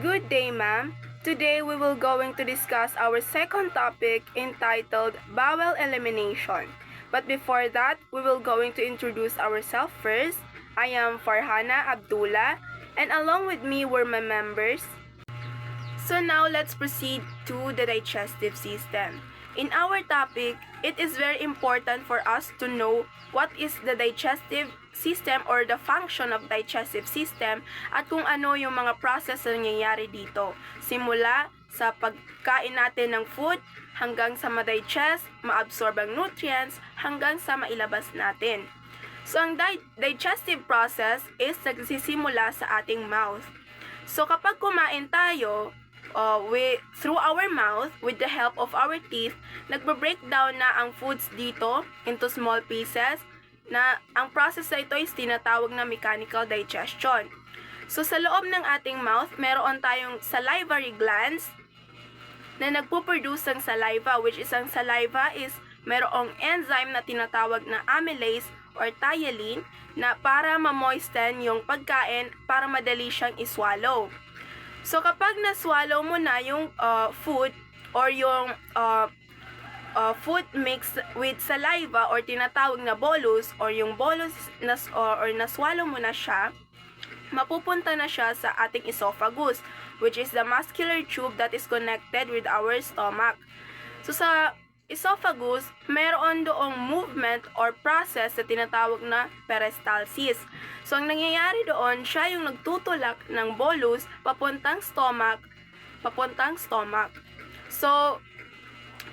Good day, ma'am. Today we will going to discuss our second topic entitled Bowel Elimination. But before that, we will going to introduce ourselves first. I am Farhana Abdullah, and along with me were my members. So now let's proceed to the digestive system. In our topic, it is very important for us to know what is the digestive system or the function of digestive system at kung ano yung mga process na nangyayari dito. Simula sa pagkain natin ng food hanggang sa ma-digest, ma-absorb ang nutrients hanggang sa mailabas natin. So ang digestive process is nagsisimula sa ating mouth. So kapag kumain tayo, through our mouth, with the help of our teeth, nagbe-break down na ang foods dito into small pieces na ang process na ito is tinatawag na mechanical digestion. So sa loob ng ating mouth, meron tayong salivary glands na nagpo-produce ng saliva, which is ang saliva is merong enzyme na tinatawag na amylase or thiolin na para ma-moisten yung pagkain para madali siyang iswallow. So kapag na-swallow mo na yung food or yung food mixed with saliva or tinatawag na bolus or yung bolus or na-swallow mo na siya, mapupunta na siya sa ating esophagus, which is the muscular tube that is connected with our stomach. So sa esophagus, meron doong movement or process na tinatawag na peristalsis. So, ang nangyayari doon, siya yung nagtutulak ng bolus papuntang stomach. So,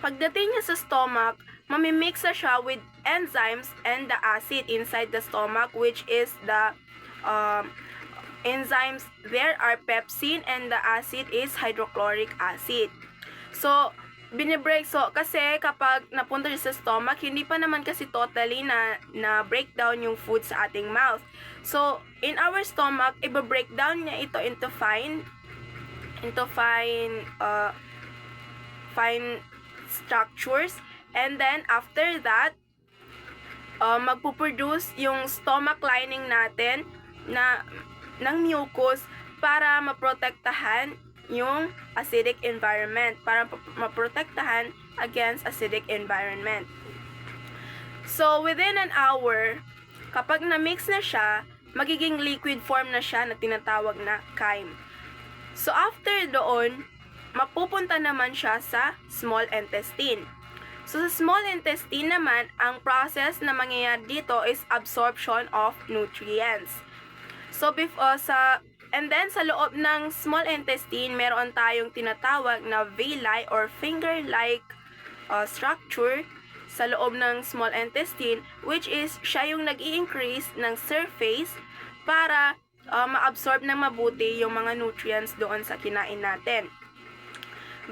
pagdating niya sa stomach, mamimix siya with enzymes and the acid inside the stomach, which is the enzymes there are pepsin and the acid is hydrochloric acid. So, binibreak. So, kasi kapag napunta siya sa stomach, hindi pa naman kasi totally na breakdown yung food sa ating mouth. So, in our stomach, i-breakdown niya ito into fine structures. And then, after that, magpuproduce yung stomach lining natin ng mucus para maprotektahan yung acidic environment, para maprotektahan against acidic environment. So, within an hour, kapag na-mix na siya, magiging liquid form na siya na tinatawag na chyme. So, after doon, mapupunta naman siya sa small intestine. So, sa small intestine naman, ang process na mangyayari dito is absorption of nutrients. So, and then, sa loob ng small intestine, meron tayong tinatawag na villi or finger-like structure sa loob ng small intestine, which is siya yung nag-i-increase ng surface para ma-absorb ng mabuti yung mga nutrients doon sa kinain natin.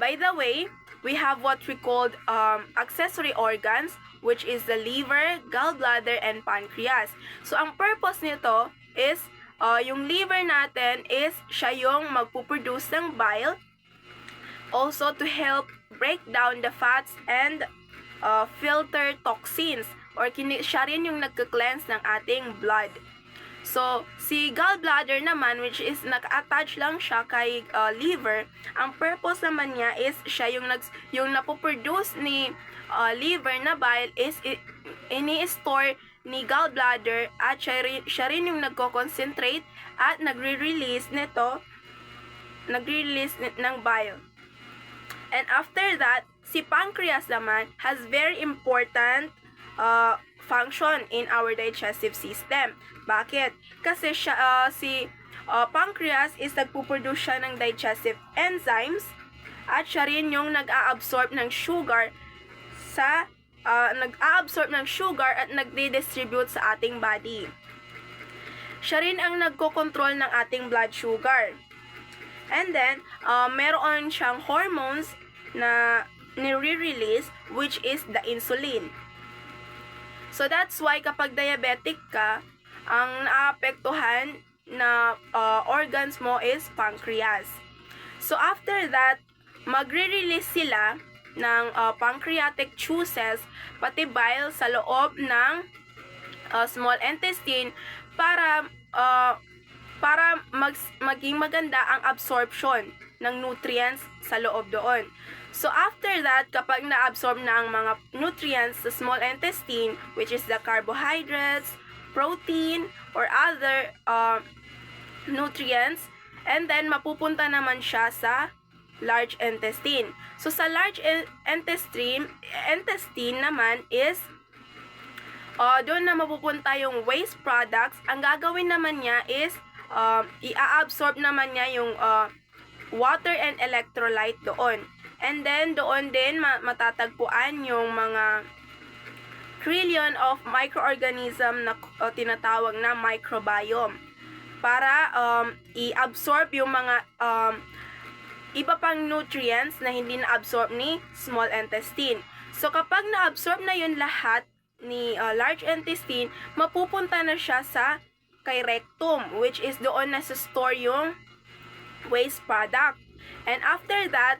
By the way, we have what we called accessory organs, which is the liver, gallbladder, and pancreas. So, ang purpose nito is yung liver natin is siya yung magpuproduce ng bile, also to help break down the fats and filter toxins, or siya rin yung nagka-cleanse ng ating blood. So, si gallbladder naman, which is naka-attach lang siya kay liver, ang purpose naman niya is siya yung napoproduce ni liver na bile is ini-store ni gallbladder at siya rin yung nagko-concentrate at nagre-release ng bile. And after that, si pancreas naman has very important function in our digestive system. Bakit? Kasi si pancreas is nagpuproduce siya ng digestive enzymes at siya rin yung nag-a-absorb ng sugar at nagdi-distribute sa ating body. Siya rin ang nagko-control ng ating blood sugar. And then, meron siyang hormones na nire-release, which is the insulin. So, that's why kapag diabetic ka, ang naapektuhan na organs mo is pancreas. So, after that, magre-release sila ng pancreatic juices, pati bile sa loob ng small intestine para para maging maganda ang absorption ng nutrients sa loob doon. So after that, kapag na-absorb na ang mga nutrients sa small intestine, which is the carbohydrates, protein, or other nutrients, and then mapupunta naman siya sa large intestine. So sa large intestine naman is doon na mapupunta yung waste products. Ang gagawin naman niya is i-absorb naman niya yung water and electrolyte doon. And then doon din matatagpuan yung mga trillion of microorganism na tinatawag na microbiome para i-absorb yung mga iba pang nutrients na hindi na-absorb ni small intestine. So kapag na-absorb na yun lahat ni large intestine, mapupunta na siya sa kay rectum, which is doon na sa store yung waste product. And after that,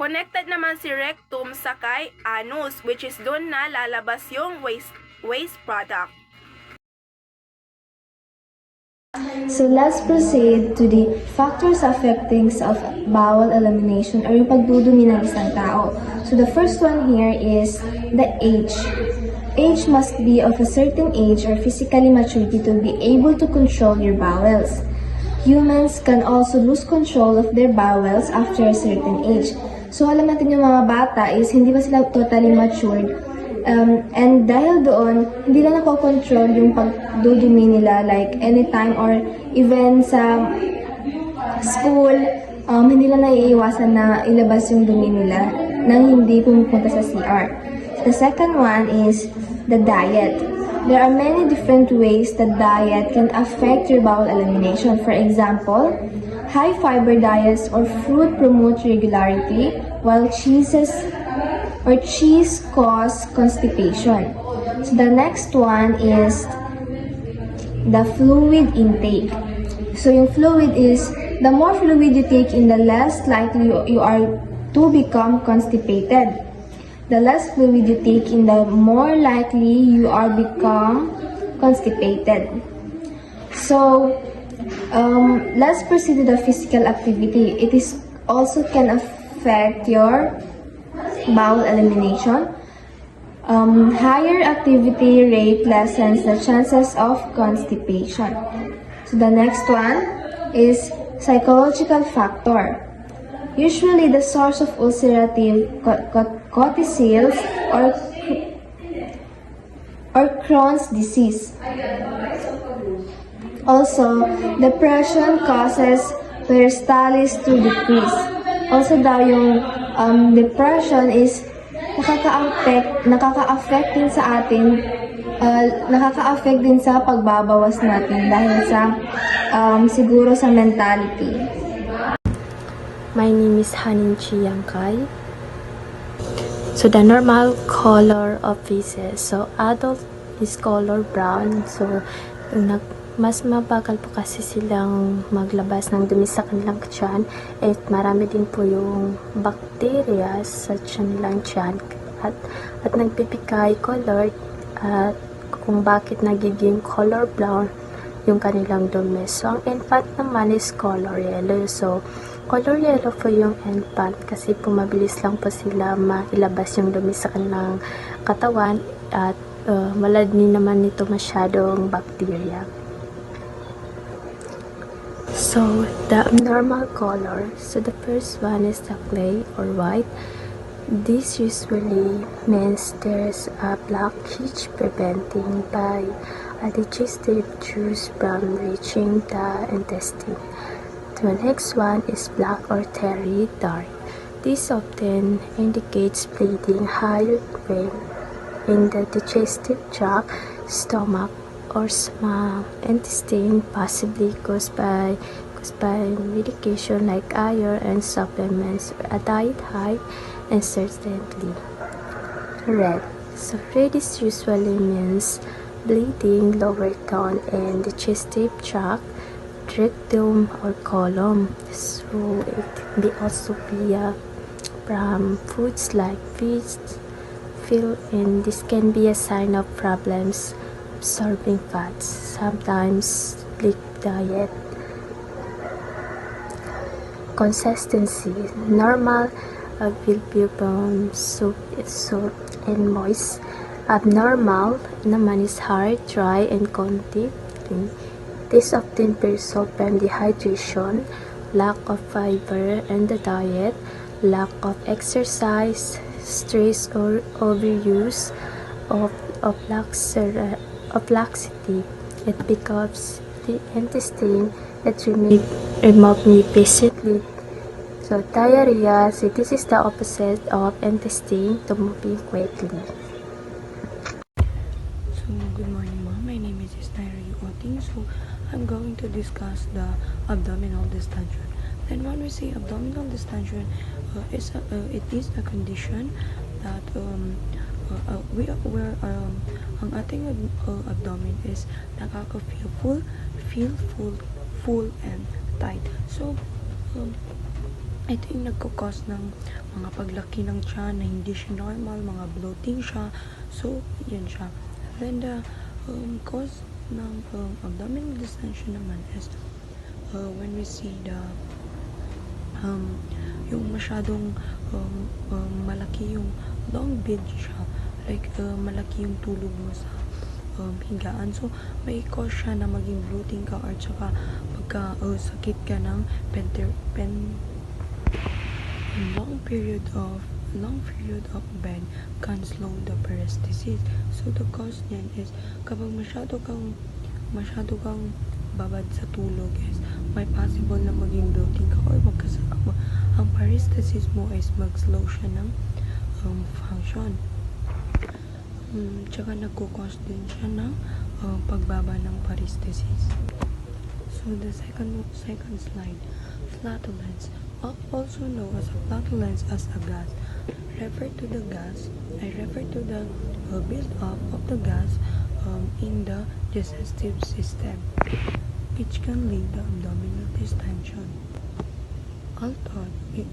connected naman si rectum sa kay anus, which is doon na lalabas yung waste product. So let's proceed to the factors affecting of bowel elimination or yung pagdudumi ng isang tao. So the first one here is the age. Age must be of a certain age or physically maturity to be able to control your bowels. Humans can also lose control of their bowels after a certain age. So alam natin yung mga bata is hindi pa sila totally matured. And dahil doon, hindi na nakokontrol yung pagdudumi nila like anytime or even sa school, hindi na naiiwasan na ilabas yung dumi nila nang hindi pumupunta sa CR. The second one is the diet. There are many different ways that diet can affect your bowel elimination. For example, high fiber diets or fruit promote regularity, while cheese cause constipation. So the next one is the fluid intake. So yung fluid is, the more fluid you take in, the less likely you are to become constipated. The less fluid you take in, the more likely you are become constipated. So let's proceed to the physical activity. It is also can affect your bowel elimination. Higher activity rate lessens the chances of constipation. So the next one is psychological factor. Usually the source of ulcerative colitis or Crohn's disease. Also, depression causes peristalsis to decrease. Also daw yung depression is nakaka-affect din sa atin, nakaka-affect din sa pagbabawas natin dahil sa siguro sa mentality. My name is Hanin Chiangkai. So the normal color of feces. So adult is color brown. So mas mabagal po kasi silang maglabas ng dumi sa kanilang tiyan at marami din po yung bacteria sa kanilang tiyan at nagbibigay color at kung bakit nagiging color brown yung kanilang dumi. So ang infant naman is color yellow. So color yellow po yung infant kasi po mabilis lang po sila mailabas yung dumi sa kanilang katawan at wala din naman nito masyadong bacteria. So the normal color, so the first one is the clay or white. This usually means there's a blockage preventing by a digestive juice from reaching the intestine. The next one is black or terry dark. This often indicates bleeding higher grade in the digestive tract, stomach, or small intestine, possibly caused by medication like iron and supplements, a diet high, and certainly red. So red is usually means bleeding lower down in digestive tract, rectum or colon. So it may also be from foods like fish, and this can be a sign of problems absorbing fats. Sometimes public diet. Consistency: normal, bilbiform soup and moist. Abnormal naman is hard, dry, and contact. This often results from dehydration, lack of fiber in the diet, lack of exercise, stress or overuse of laxity. It becomes the intestine that remove efficiently. So diarrhea, so this is the opposite of intestine to moving quickly. So, good morning, ma'am. My name is Naira Yuoting. So, I'm going to discuss the abdominal distension. And when we say abdominal distension, it is a condition that ang ating abdomen is nakaka-feel full and tight. So, ito yung nagkukos ng mga paglaki ng tiyan na hindi siya normal, mga bloating siya. So, yan siya. Then, the cause ng abdominal distension naman is when we see the yung masyadong malaki yung long bed siya, like malaki yung tulog mo sa higaan. So, may cause siya na maging bloating ka or tsaka pagka sakit ka ng long period of bed can slow the paresthesis. So, the cause niyan is kapag masyado kang babad sa tulog is may possible na maging bloating ka or magkasama. Ang paresthesis mo is mag-slow siya ng function. Tsaka nagkukos din siya ng pagbaba ng paresthesis. So, the second slide, flatulence, also known as a flatulence as a gas. I refer to the build-up of the gas in the digestive system, which can lead to abdominal distension. Although it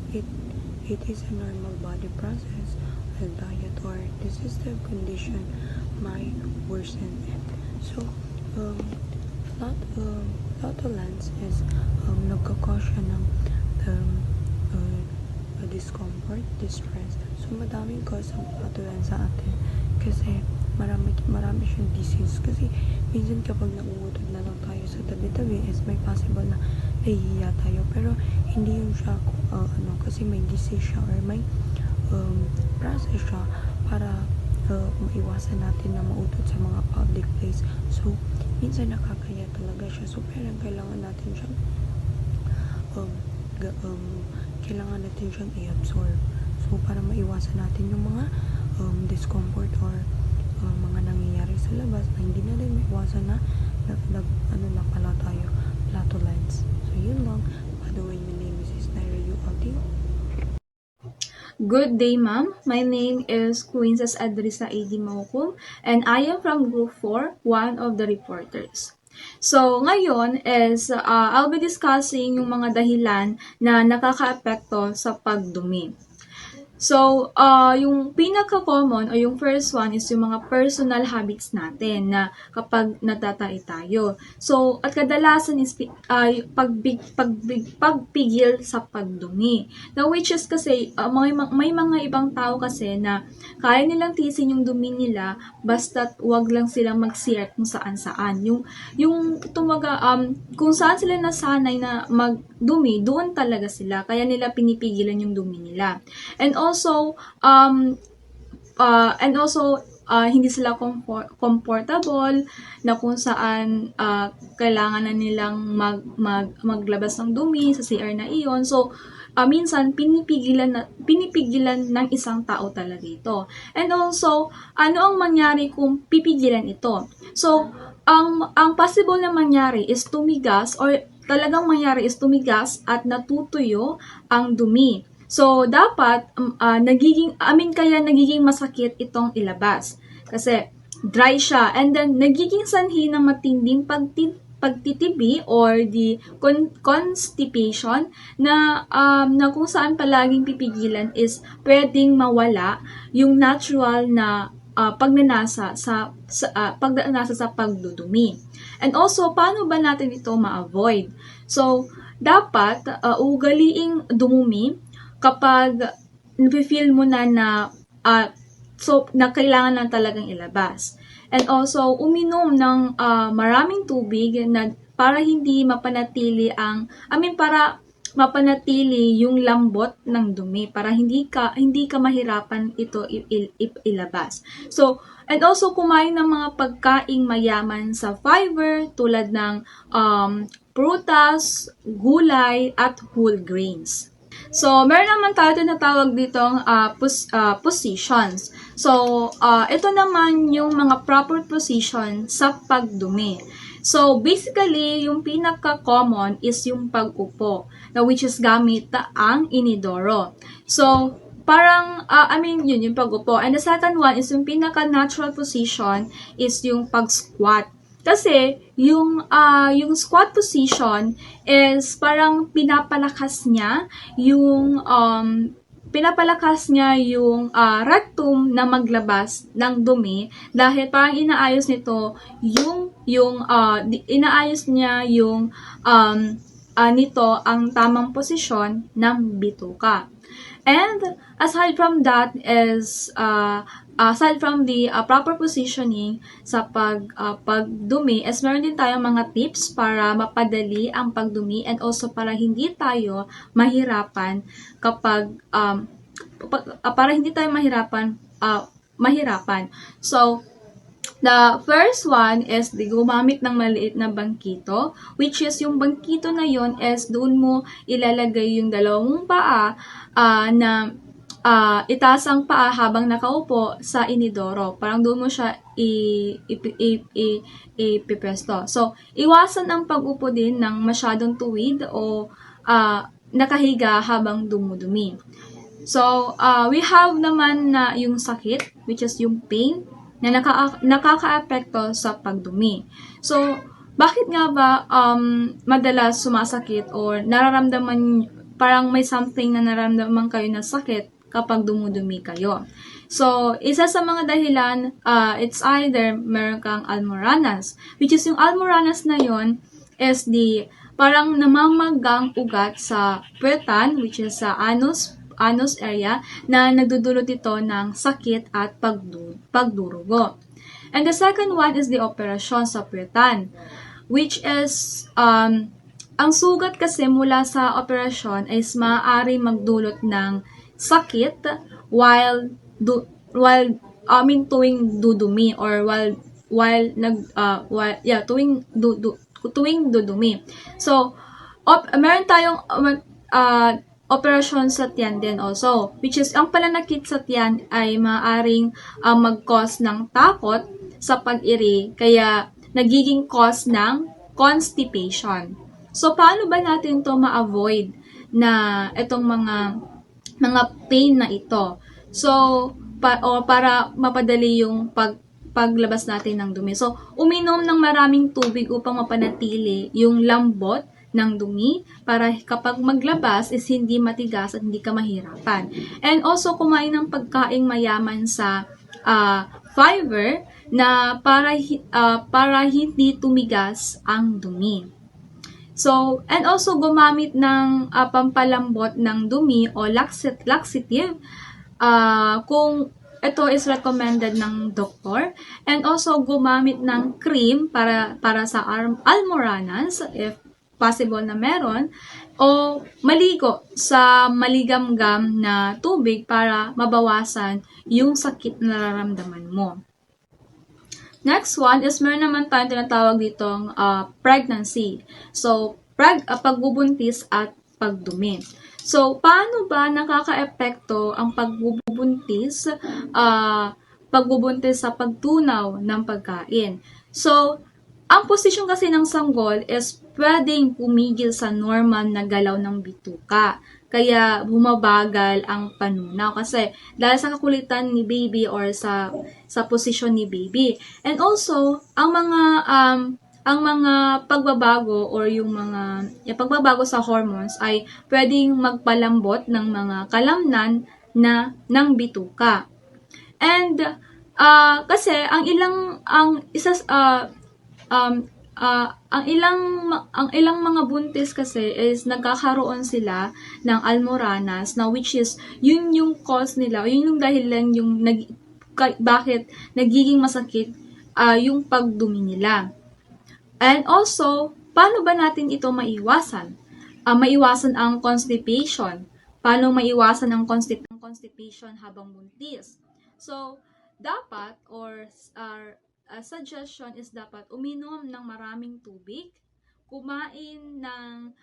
is a normal body process, a diet or digestive condition might worsen it. So, flatulence is nagkakos siya ng discomfort, distress. So, madaming cause ang flatulence sa atin kasi marami siyang disease. Kasi minsan kapag nauutod na lang tayo sa tabi-tabi is may possible na nahihiya tayo. Pero hindi yung siya kasi may disease siya or may process siya para maiwasan natin na mautod sa mga public place. So, minsan nakakaya talaga siya. So, parang kailangan natin siyang i-absorb. So, para maiwasan natin yung mga discomfort or mga nangyayari sa labas na hindi na rin maiwasan na pala tayo, flatulence. So, yun lang. By the way, my name is Naira Yuoting. Good day, ma'am. My name is Quinces Adrisa A.D. Maukum, and I am from Group 4, one of the reporters. So, ngayon is I'll be discussing yung mga dahilan na nakakaapekto sa pagdumi. So, yung pinaka-common o yung first one is yung mga personal habits natin na kapag natatay tayo. So, at kadalasan is pagpigil sa pagdumi. Now, which is kasi, may mga ibang tao kasi na kaya nilang tiisin yung dumi nila basta't wag lang silang mag-CR kung saan-saan. Kung saan sila nasanay na magdumi, doon talaga sila. Kaya nila pinipigilan yung dumi nila. And also hindi sila comfortable na kung saan kailangan na nilang maglabas ng dumi sa CR na iyon. So, minsan pinipigilan ng isang tao talaga ito. And also, ano ang mangyari kung pipigilan ito? So, ang possible na mangyari is tumigas or talagang mangyari is tumigas at natutuyo ang dumi. So, dapat, nagiging masakit itong ilabas. Kasi, dry siya. And then, nagiging sanhi ng matinding pagtitibi or the constipation na kung saan palaging pipigilan is pwedeng mawala yung natural na pagnanasa sa pagdudumi. And also, paano ba natin ito ma-avoid? So, dapat ugaliing dumumi kapag nafe-feel mo na na kailangan na talagang ilabas. And also, uminom ng maraming tubig na para hindi mapanatili para mapanatili yung lambot ng dumi, para hindi ka mahirapan ito ilabas. So, and also kumain ng mga pagkaing mayaman sa fiber tulad ng prutas, gulay, at whole grains. So, meron naman tayo tinatawag ditong positions. So, ito naman yung mga proper position sa pagdumi. So, basically, yung pinaka-common is yung pag-upo, which is gamit ang inidoro. So, parang, yun yung pag-upo. And the second one is yung pinaka-natural position is yung pag-squat. Kasi, yung squat position is parang pinapalakas niya yung rectum na maglabas ng dumi dahil parang inaayos nito nito ang tamang posisyon ng bituka. And aside from that is aside from the proper positioning sa pagdumi, is meron din tayong mga tips para mapadali ang pagdumi and also para hindi tayo mahirapan mahirapan. So, the first one is gumamit ng maliit na bangkito, which is yung bangkito na yon is doon mo ilalagay yung dalawang paa na itaas ang paa habang nakaupo sa inidoro. Parang doon mo siya ipipesto. So, iwasan ang pag-upo din ng masyadong tuwid o nakahiga habang dumudumi. So, we have naman na yung sakit, which is yung pain, na nakaka-apekto sa pagdumi. So, bakit nga ba madalas sumasakit or nararamdaman, parang may something na nararamdaman kayo na sakit kapag dumudumi kayo? So, isa sa mga dahilan, it's either meron kang almoranas, which is yung almoranas na yon is parang namamagang ugat sa puwetan, which is sa anus area, na nagdudulot ito ng sakit at pagdurugo. And the second one is the operasyon sa puwetan, which is, ang sugat kasi mula sa operasyon is maaari magdulot ng sakit tuwing dudumi or tuwing dudumi. So, meron tayong operasyon sa tiyan din also, which is ang pananakit sa tiyan ay maaaring mag-cause ng takot sa pag-iri, kaya nagiging cause ng constipation. So, paano ba natin to ma-avoid na itong mga pain na ito? So, para mapadali yung paglabas natin ng dumi. So, uminom ng maraming tubig upang mapanatili yung lambot ng dumi para kapag maglabas is hindi matigas at hindi ka mahirapan. And also, kumain ng pagkaing mayaman sa fiber na para hindi tumigas ang dumi. So, and also gumamit ng pampalambot ng dumi o laxative kung ito is recommended ng doktor. And also gumamit ng cream para sa almoranas if possible na meron, o maligo sa maligamgam na tubig para mabawasan yung sakit na nararamdaman mo. Next one is meron naman tayong tinatawag ditong pregnancy. So, pagbubuntis at pagdumi. So, paano ba nakaka-epekto ang pagbubuntis sa pagtunaw ng pagkain? So, ang posisyon kasi ng sanggol is pwedeng pumigil sa normal na galaw ng bituka. Kaya bumabagal ang panunaw kasi dahil sa kakulitan ni baby or sa posisyon ni baby. And also, ang mga pagbabago or yung pagbabago sa hormones ay pwedeng magpalambot ng mga kalamnan ng bituka. And kasi ang ang ilang mga buntis kasi is nagkakaroon sila ng almoranas na which is yun yung cause nila, yun yung dahilan yung bakit nagiging masakit yung pagdumi nila. And also, paano ba natin ito maiwasan? Maiwasan ang constipation. Paano maiwasan ang constipation habang buntis? So, dapat a suggestion is dapat uminom ng maraming tubig, kumain ng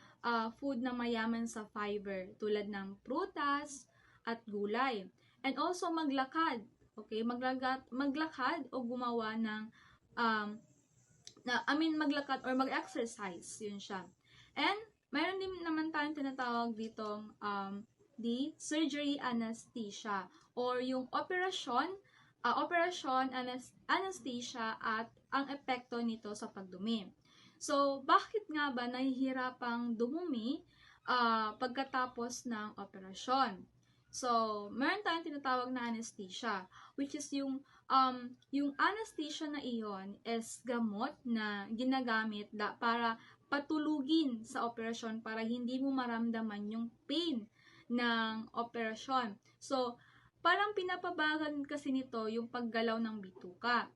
food na mayaman sa fiber tulad ng prutas at gulay. And also maglakad. Okay, maglakad o gumawa ng maglakad or mag-exercise, yun siya. And, mayroon din naman tayong tinatawag ditong the surgery anesthesia or yung operasyon anesthesia at ang epekto nito sa pagdumi. So, bakit nga ba nahihirapang dumumi pagkatapos ng operasyon? So, meron tayong tinatawag na anesthesia, which is yung anesthesia na iyon is gamot na ginagamit para patulugin sa operasyon para hindi mo maramdaman yung pain ng operasyon. So, parang pinapabagal kasi nito yung paggalaw ng bituka.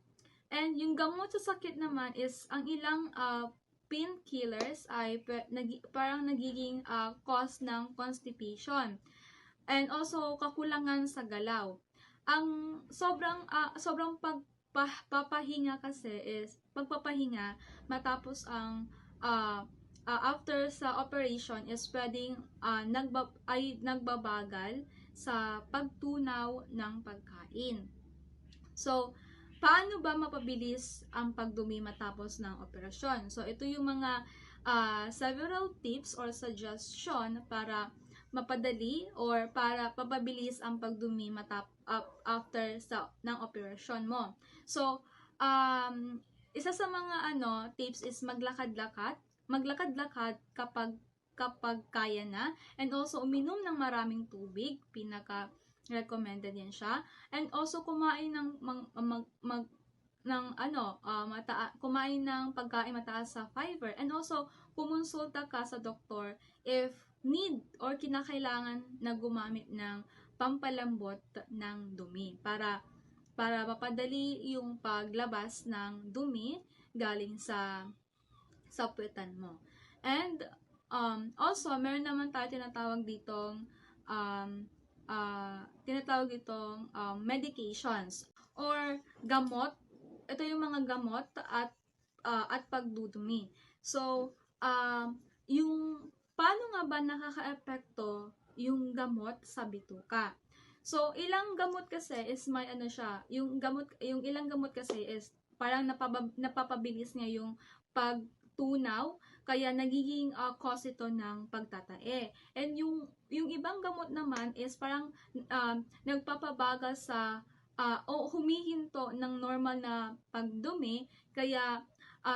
And yung gamot sa sakit naman is ang ilang painkillers ay parang nagiging cause ng constipation. And also, kakulangan sa galaw. Ang sobrang pagpapahinga kasi is pagpapahinga matapos ang after sa operation is pwedeng nagbabagal sa pagtunaw ng pagkain. So, paano ba mapabilis ang pagdumi matapos ng operasyon? So, ito yung mga several tips or suggestion para mapadali or para papabilis ang pagdumi after ng operasyon mo. So, isa sa mga tips is maglakad-lakad kapag kaya na, and also uminom ng maraming tubig, pinaka-recommended yan siya, and also kumain ng kumain ng pagkain mataas sa fiber, and also kumonsulta ka sa doktor if need or kinakailangan na gumamit ng pampalambot ng dumi para mapadali yung paglabas ng dumi galing sa puwetan mo. And also, meron naman tayo tinatawag ditong medications or gamot. Ito yung mga gamot at pagdudumi. So, yung paano nga ba nakaka-epekto yung gamot sa bituka? So, ilang gamot kasi is may yung ilang gamot kasi is parang napapabilis niya yung pagtunaw, kaya nagiging cause ito ng pagtatae. And yung ibang gamot naman is parang nagpapabagal sa o humihinto ng normal na pagdumi, kaya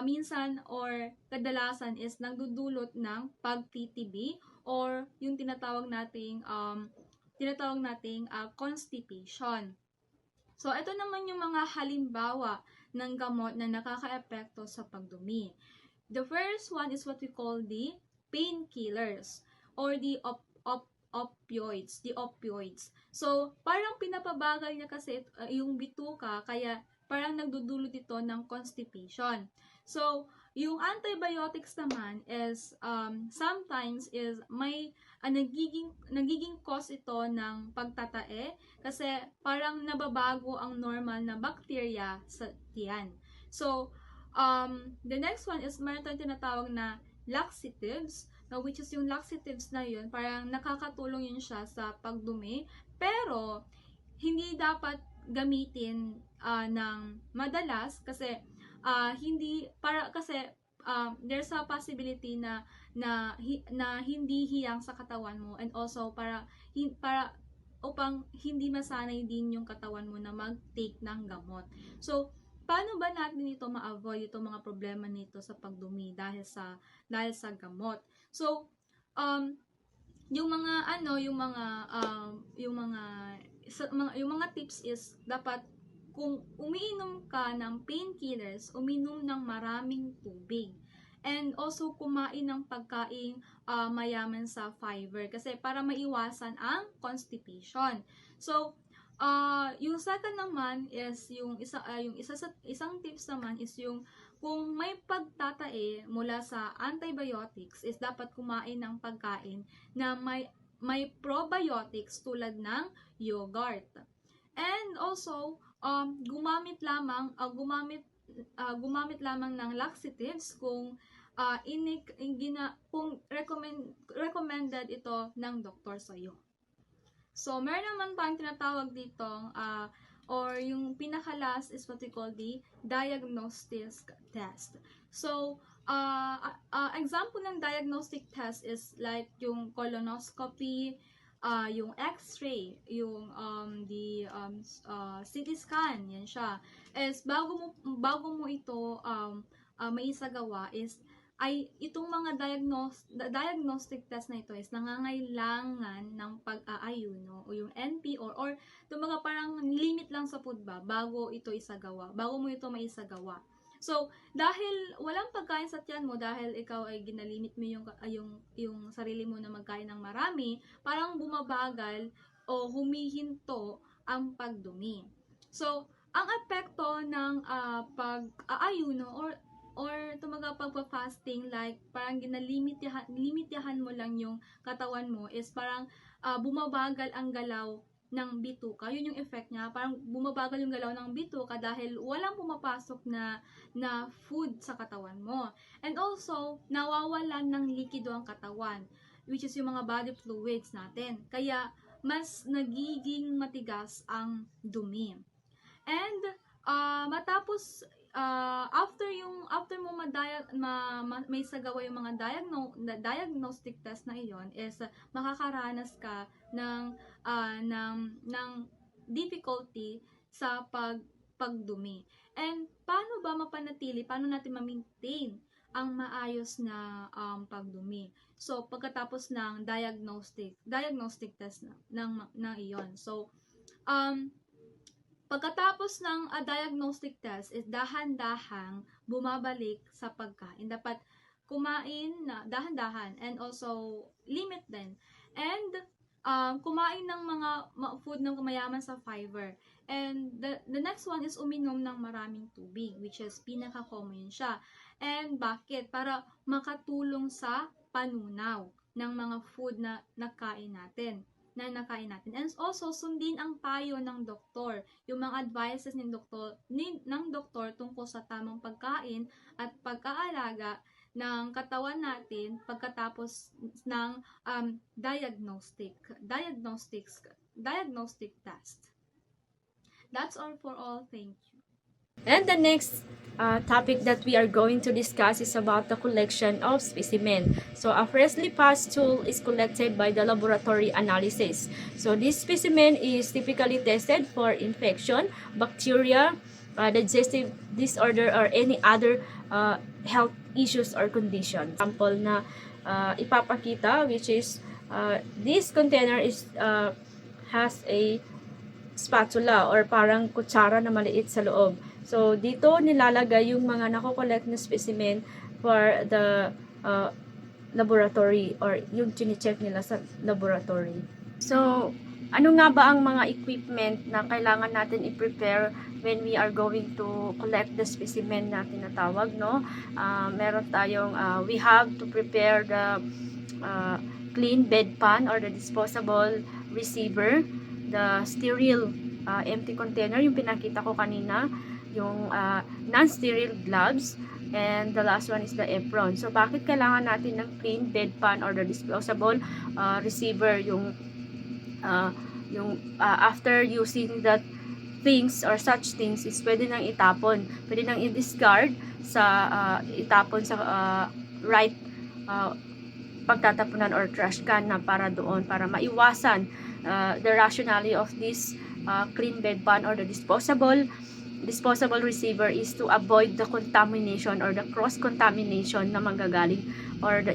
minsan or kadalasan is nagdudulot ng pagtitibi or yung tinatawag nating constipation. So, ito naman yung mga halimbawa ng gamot na nakaka-epekto sa pagdumi. The first one is what we call the painkillers or the opioids. So, parang pinapabagal niya kasi yung bituka, kaya parang nagdudulot ito ng constipation. So, yung antibiotics naman is sometimes is may nagiging cause ito ng pagtatae kasi parang nababago ang normal na bacteria sa tiyan. So, the next one is meron tayong tinatawag na laxatives, which is yung laxatives na yun, parang nakakatulong yun siya sa pagdumi, pero hindi dapat gamitin ng madalas kasi there's a possibility na hindi hiyang sa katawan mo, and also para upang hindi masanay din yung katawan mo na mag-take ng gamot. So, paano ba natin ito ma-avoid itong mga problema nito sa pagdumi dahil sa gamot? So, yung mga tips is dapat kung umiinom ka ng painkillers, uminom ng maraming tubig. And also, kumain ng pagkain mayaman sa fiber kasi para maiwasan ang constipation. So, yung second naman is isang tips naman is yung kung may pagtatae mula sa antibiotics is dapat kumain ng pagkain na may probiotics tulad ng yogurt. And also, gumamit lamang ng laxatives kung recommended ito ng doktor sa iyo. So, meron naman tayong tinatawag dito, or yung pinaka-last is what we call the diagnostic test. So, example ng diagnostic test is like yung colonoscopy, yung x-ray, yung CT scan, yan siya. Is bago mo ito maisagawa is ay itong mga diagnostic test na ito is nangangailangan ng pag-aayuno o yung NP or itong mga parang limit lang sa food ba bago ito isagawa, bago mo ito maisagawa. So, dahil walang pagkain sa tiyan mo, dahil ikaw ay ginalimit mo yung sarili mo na magkain ng marami, parang bumabagal o humihinto ang pagdumi. So, ang epekto ng pag-aayuno or tumaga pagpa-fasting, like parang limitahan mo lang yung katawan mo is parang bumabagal ang galaw ng bituka. Yun yung effect niya. Parang bumabagal yung galaw ng bituka dahil walang pumapasok na food sa katawan mo. And also, nawawalan ng likido ang katawan, which is yung mga body fluids natin. Kaya, mas nagiging matigas ang dumi. And, matapos after mo may sagawa yung mga diagnostic test na iyon is makakaranas ka ng difficulty sa pagdumi. And paano ba paano natin ma-maintain ang maayos na pagdumi? So pagkatapos ng diagnostic test ng iyon. So pagkatapos ng diagnostic test is dahan-dahang bumabalik sa pagkain. Dapat kumain na dahan-dahan and also limit din. And kumain ng mga food na mayaman sa fiber. And the next one is uminom ng maraming tubig, which is pinaka-common siya. And bakit? Para makatulong sa panunaw ng mga food na nakain natin. And also, sundin ang payo ng doktor, yung mga advices ng doktor tungkol sa tamang pagkain at pag-aalaga ng katawan natin pagkatapos ng diagnostic test. That's all for all. Thank you. And the next topic that we are going to discuss is about the collection of specimen. So a freshly passed tool is collected by the laboratory analysis. So this specimen is typically tested for infection, bacteria, digestive disorder, or any other health issues or conditions. Example na ipapakita, which is this container is has a spatula or parang kutsara na maliit sa loob. So, dito nilalagay yung mga nakokollect na specimen for the laboratory or yung chine-check nila sa laboratory. So, ano nga ba ang mga equipment na kailangan natin i-prepare when we are going to collect the specimen na tinatawag, no? Meron tayong, we have to prepare the clean bedpan or the disposable receiver, the sterile empty container, yung pinakita ko kanina, yung non-sterile gloves, and the last one is the apron. So, bakit kailangan natin ng clean bedpan or the disposable receiver? Yung after using that things or such things is pwede nang itapon, pwede nang i-discard sa itapon sa right pagtatapunan or trash can na para doon, para maiwasan the rationale of this clean bedpan or the disposable receiver is to avoid the contamination or the cross-contamination na manggagaling or the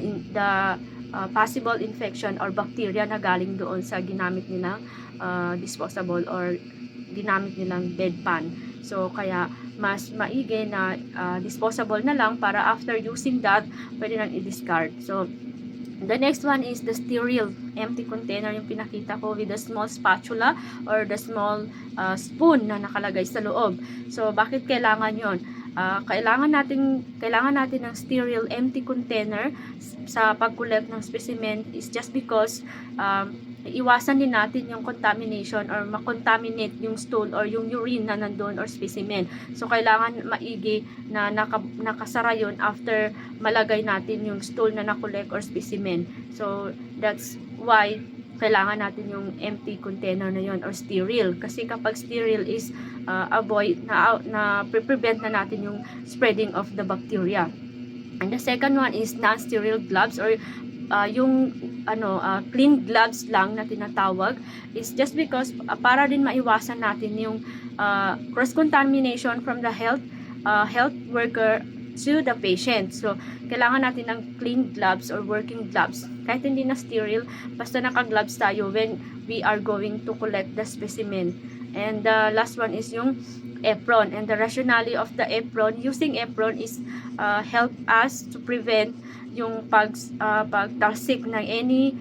possible infection or bacteria na galing doon sa ginamit nilang disposable or ginamit nilang bedpan. So, kaya mas maigi na disposable na lang para after using that, pwede nang i-discard. So, the next one is the sterile empty container, yung pinakita ko with the small spatula or the small spoon na nakalagay sa loob. So, bakit kailangan yon? Kailangan natin ng sterile empty container sa pag-collect ng specimen is just because iwasan din natin yung contamination or makontaminate yung stool or yung urine na nandun or specimen. So, kailangan maigi na nakasara yun after malagay natin yung stool na nakolek or specimen. So, that's why kailangan natin yung empty container na yun or sterile. Kasi kapag sterile is avoid na prevent na natin yung spreading of the bacteria. And the second one is non-sterile gloves or yung clean gloves lang na tinatawag is just because para din maiwasan natin yung cross-contamination from the health worker to the patient. So, kailangan natin ng clean gloves or working gloves. Kahit hindi na sterile, basta naka-gloves tayo when we are going to collect the specimen. And the last one is yung apron. And the rationale of the apron, using apron is help us to prevent yung pagtalsik ng any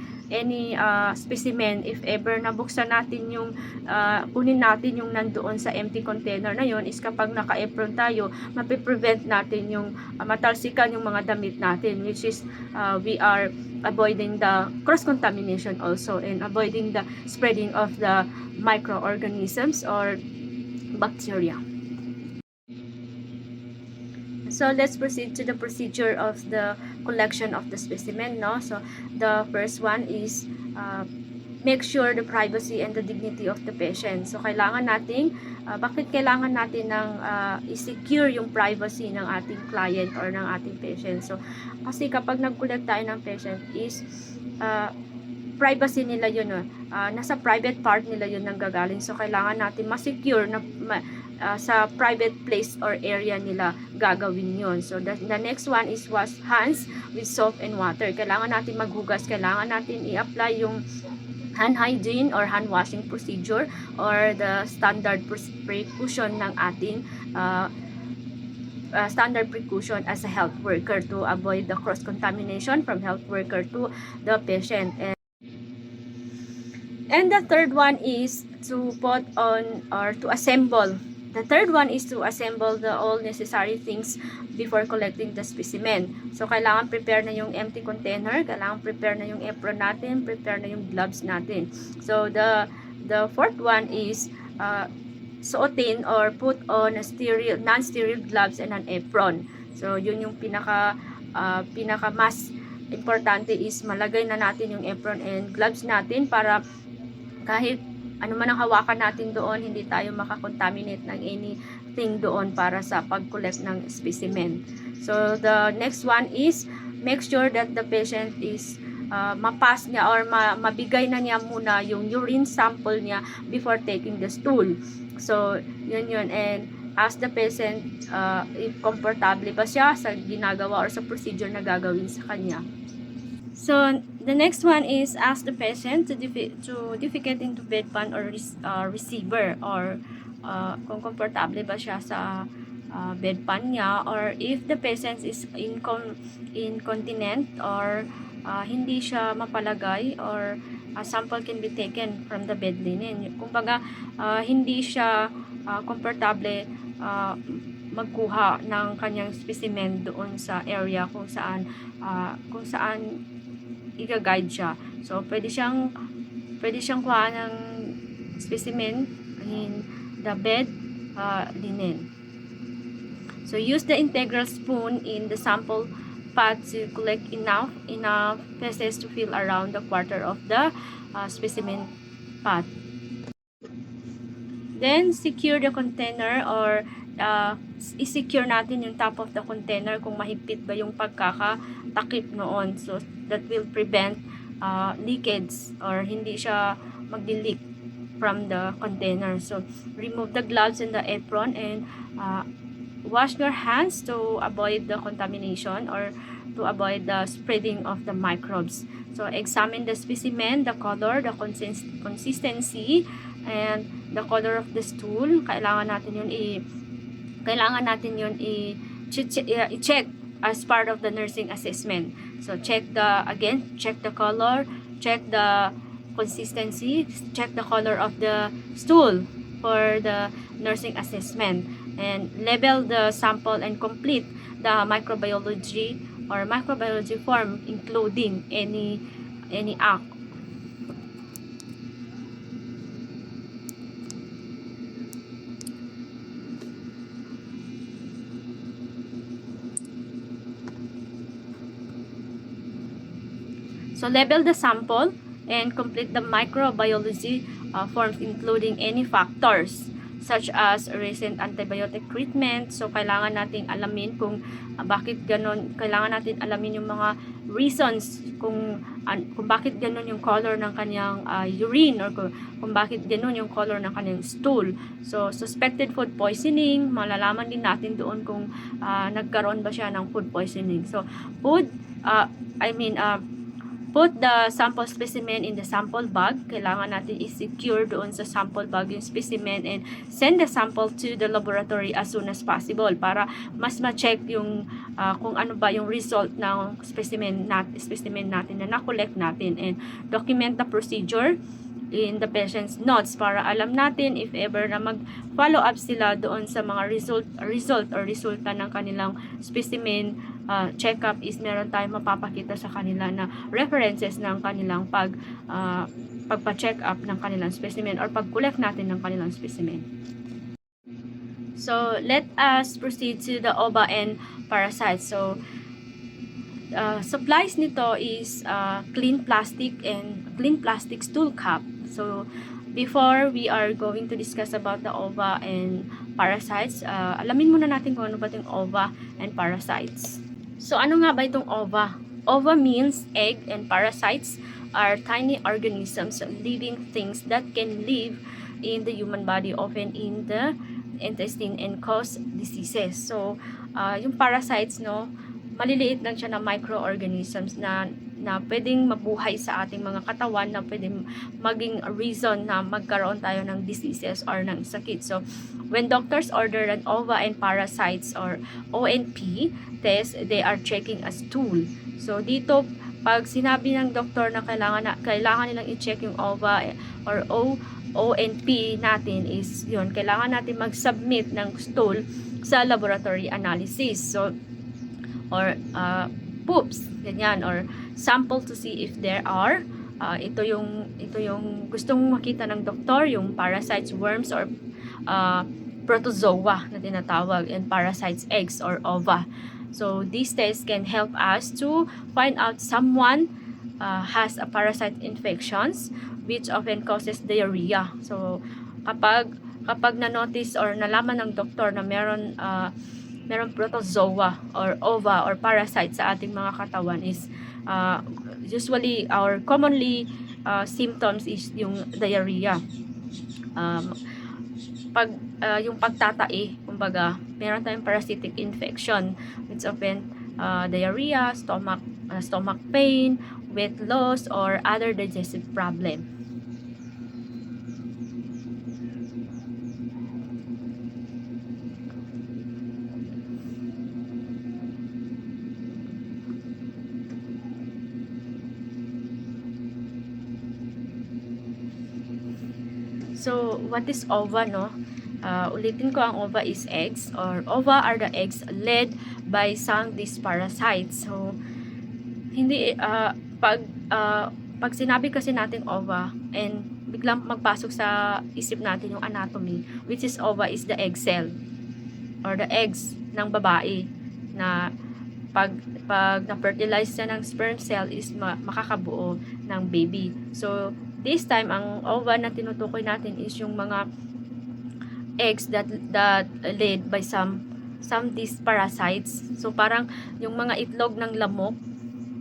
specimen. If ever nabuksan natin yung kunin natin yung nandoon sa empty container na yon, is kapag naka-apron tayo, mapiprevent natin yung matalsikan yung mga damit natin, which is we are avoiding the cross-contamination also and avoiding the spreading of the microorganisms or bacteria. So, let's proceed to the procedure of the collection of the specimen, no? So, the first one is make sure the privacy and the dignity of the patient. So, kailangan nating, bakit kailangan natin ng i-secure yung privacy ng ating client or ng ating patient? So, kasi kapag nag-collect tayo ng patient is, privacy nila yun, nasa private part nila yun nang gagaling. So, kailangan natin ma-secure na sa private place or area nila gagawin yon. So, the next one is wash hands with soap and water. Kailangan natin maghugas, kailangan natin i-apply yung hand hygiene or hand washing procedure or the standard precaution ng ating standard precaution as a health worker to avoid the cross-contamination from health worker to the patient. And the third one is to put on or to assemble. The third one is to assemble the all necessary things before collecting the specimen. So, kailangan prepare na yung empty container, kailangan prepare na yung apron natin, prepare na yung gloves natin. So, the fourth one is suotin or put on a non-sterile gloves and an apron. So, yun yung pinaka mas importante is malagay na natin yung apron and gloves natin para kahit ano man ang hawakan natin doon, hindi tayo makakontaminate ng anything doon para sa pag-collect ng specimen. So, the next one is make sure that the patient is mapass niya or mabigay na niya muna yung urine sample niya before taking the stool. So, yun. And ask the patient if comfortable ba siya sa ginagawa or sa procedure na gagawin sa kanya. So, the next one is ask the patient to defecate into bedpan or receiver or kung comfortable ba siya sa bedpan niya, or if the patient is incontinent or hindi siya mapalagay or a sample can be taken from the bed linen. Kumbaga, hindi siya comfortable magkuha ng kanyang specimen doon sa area kung saan i-guide siya. So, pwede siyang kuha ng specimen in the bed linen. So, use the integral spoon in the sample pot to collect enough feces to fill around the quarter of the specimen pot. Then, secure the container or i-secure natin yung top of the container kung mahigpit ba yung pagkakatakip noon. So, that will prevent leakage or hindi siya mag-leak from the container. So, remove the gloves and the apron and wash your hands to avoid the contamination or to avoid the spreading of the microbes. So examine the specimen, the color, the consistency, and the color of the stool. Kailangan natin yun i-check as part of the nursing assessment. So check the color, check the consistency, check the color of the stool for the nursing assessment, and label the sample and complete the microbiology form, including any act. So label the sample and complete the microbiology forms, including any factors such as recent antibiotic treatment. So kailangan nating alamin kung bakit ganon, kailangan natin alamin yung mga reasons kung bakit ganon yung color ng kanyang urine, or kung bakit ganon yung color ng kanyang stool. So suspected food poisoning, malalaman din natin doon kung nagkaroon ba siya ng food poisoning. So put the sample specimen in the sample bag. Kailangan natin i-secure doon sa sample bag yung specimen, and send the sample to the laboratory as soon as possible para mas ma-check yung kung ano ba yung result ng specimen natin na na-collect natin, and document the procedure in the patient's notes para alam natin if ever na mag-follow up sila doon sa mga resulta ng kanilang specimen check-up, is meron tayong mapapakita sa kanila na references ng kanilang pagpa-check up ng kanilang specimen or pag-collect natin ng kanilang specimen. So let us proceed to the ova and parasites. So supplies nito is clean plastic stool cup. So before we are going to discuss about the ova and parasites, alamin muna natin kung ano ba itong ova and parasites. So ano nga ba itong ova? Ova means egg, and parasites are tiny organisms, living things that can live in the human body, often in the intestine, and cause diseases. So yung parasites, no, maliliit lang siya na microorganisms na pwedeng mabuhay sa ating mga katawan, na pwedeng maging reason na magkaroon tayo ng diseases or ng sakit. So when doctors order an ova and parasites or ONP test, they are checking a stool. So dito, pag sinabi ng doktor na kailangan nilang i-check yung ova or ONP natin, is yun, kailangan natin mag-submit ng stool sa laboratory analysis. So or poops, ganyan, or sample to see if there are ito yung gustong makita ng doktor, yung parasites, worms, or protozoa na tinatawag, and parasites, eggs, or ova. So these tests can help us to find out someone has a parasite infections, which often causes diarrhea. So kapag na-notice or nalaman ng doktor na meron protozoa or ova or parasite sa ating mga katawan, is usually or commonly symptoms is yung diarrhea. Yung pagtatai, kumbaga, meron tayong parasitic infection, which often diarrhea, stomach pain, weight loss, or other digestive problem. So, what is ova, no? Ulitin ko, ang ova is eggs, or ova are the eggs laid by some these parasites. So, hindi, pag sinabi kasi natin ova, and biglang magpasok sa isip natin yung anatomy, which is ova is the egg cell, or the eggs ng babae, na pag na-fertilize siya ng sperm cell, is makakabuo ng baby. So, this time, ang ova na tinutukoy natin is yung mga eggs that laid by some these parasites. So parang yung mga itlog ng lamok,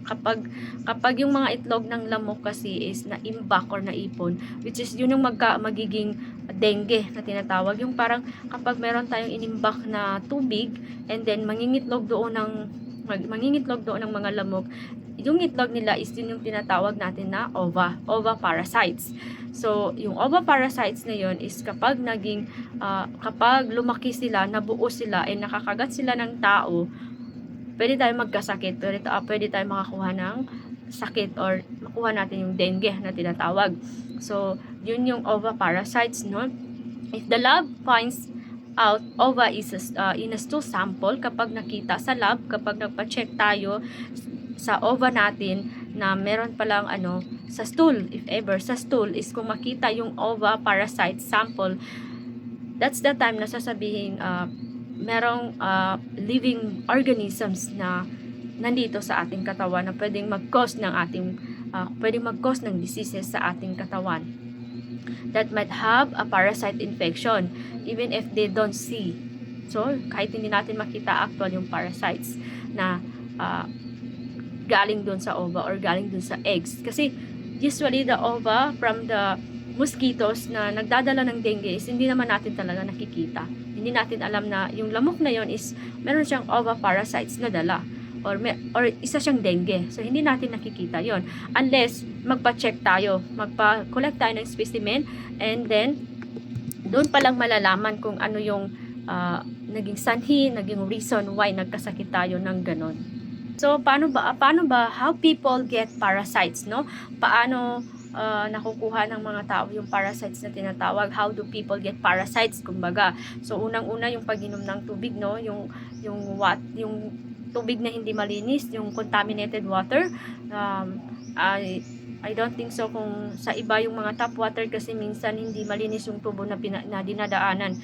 kapag yung mga itlog ng lamok kasi is na-imbak or naipon, which is yun yung magiging dengue na tinatawag. Yung parang kapag meron tayong inimbak na tubig, and then mangingitlog doon mangingitlog doon ng mga lamok, yung itlog nila is yun yung tinatawag natin na oviparasites. So, yung oviparasites na yun is kapag kapag lumaki sila, nabuo sila, nakakagat sila ng tao, pwede tayong magkasakit, pwede tayong makakuha ng sakit or makuha natin yung dengue na tinatawag. So, yun yung oviparasites, no? If the lab finds out ova is in a stool sample, kapag nakita sa lab, kapag nagpa-check tayo sa ova natin na meron palang sa stool, if ever sa stool is kung makita yung oviparasite sample, that's the time na sasabihin merong living organisms na nandito sa ating katawan na pwedeng mag-cause ng diseases sa ating katawan that might have a parasite infection even if they don't see. So, kahit hindi natin makita actual yung parasites na galing dun sa ova or galing dun sa eggs. Kasi usually the ova from the mosquitoes na nagdadala ng dengue is hindi naman natin talaga nakikita. Hindi natin alam na yung lamok na yon is meron siyang oviparasites na dala or isa siyang dengue. So, hindi natin nakikita yon unless magpa-check tayo, magpa-collect tayo ng specimen, and then doon pa lang malalaman kung ano yung naging sanhi, naging reason why nagkasakit tayo ng ganon. So, paano ba how people get parasites, no? Paano nakukuha ng mga tao yung parasites na tinatawag? How do people get parasites, kumbaga? So, unang-una yung pag-inom ng tubig, no? Yung tubig na hindi malinis, yung contaminated water. I don't think so kung sa iba yung mga tap water kasi minsan hindi malinis yung tubo na dinadaanan.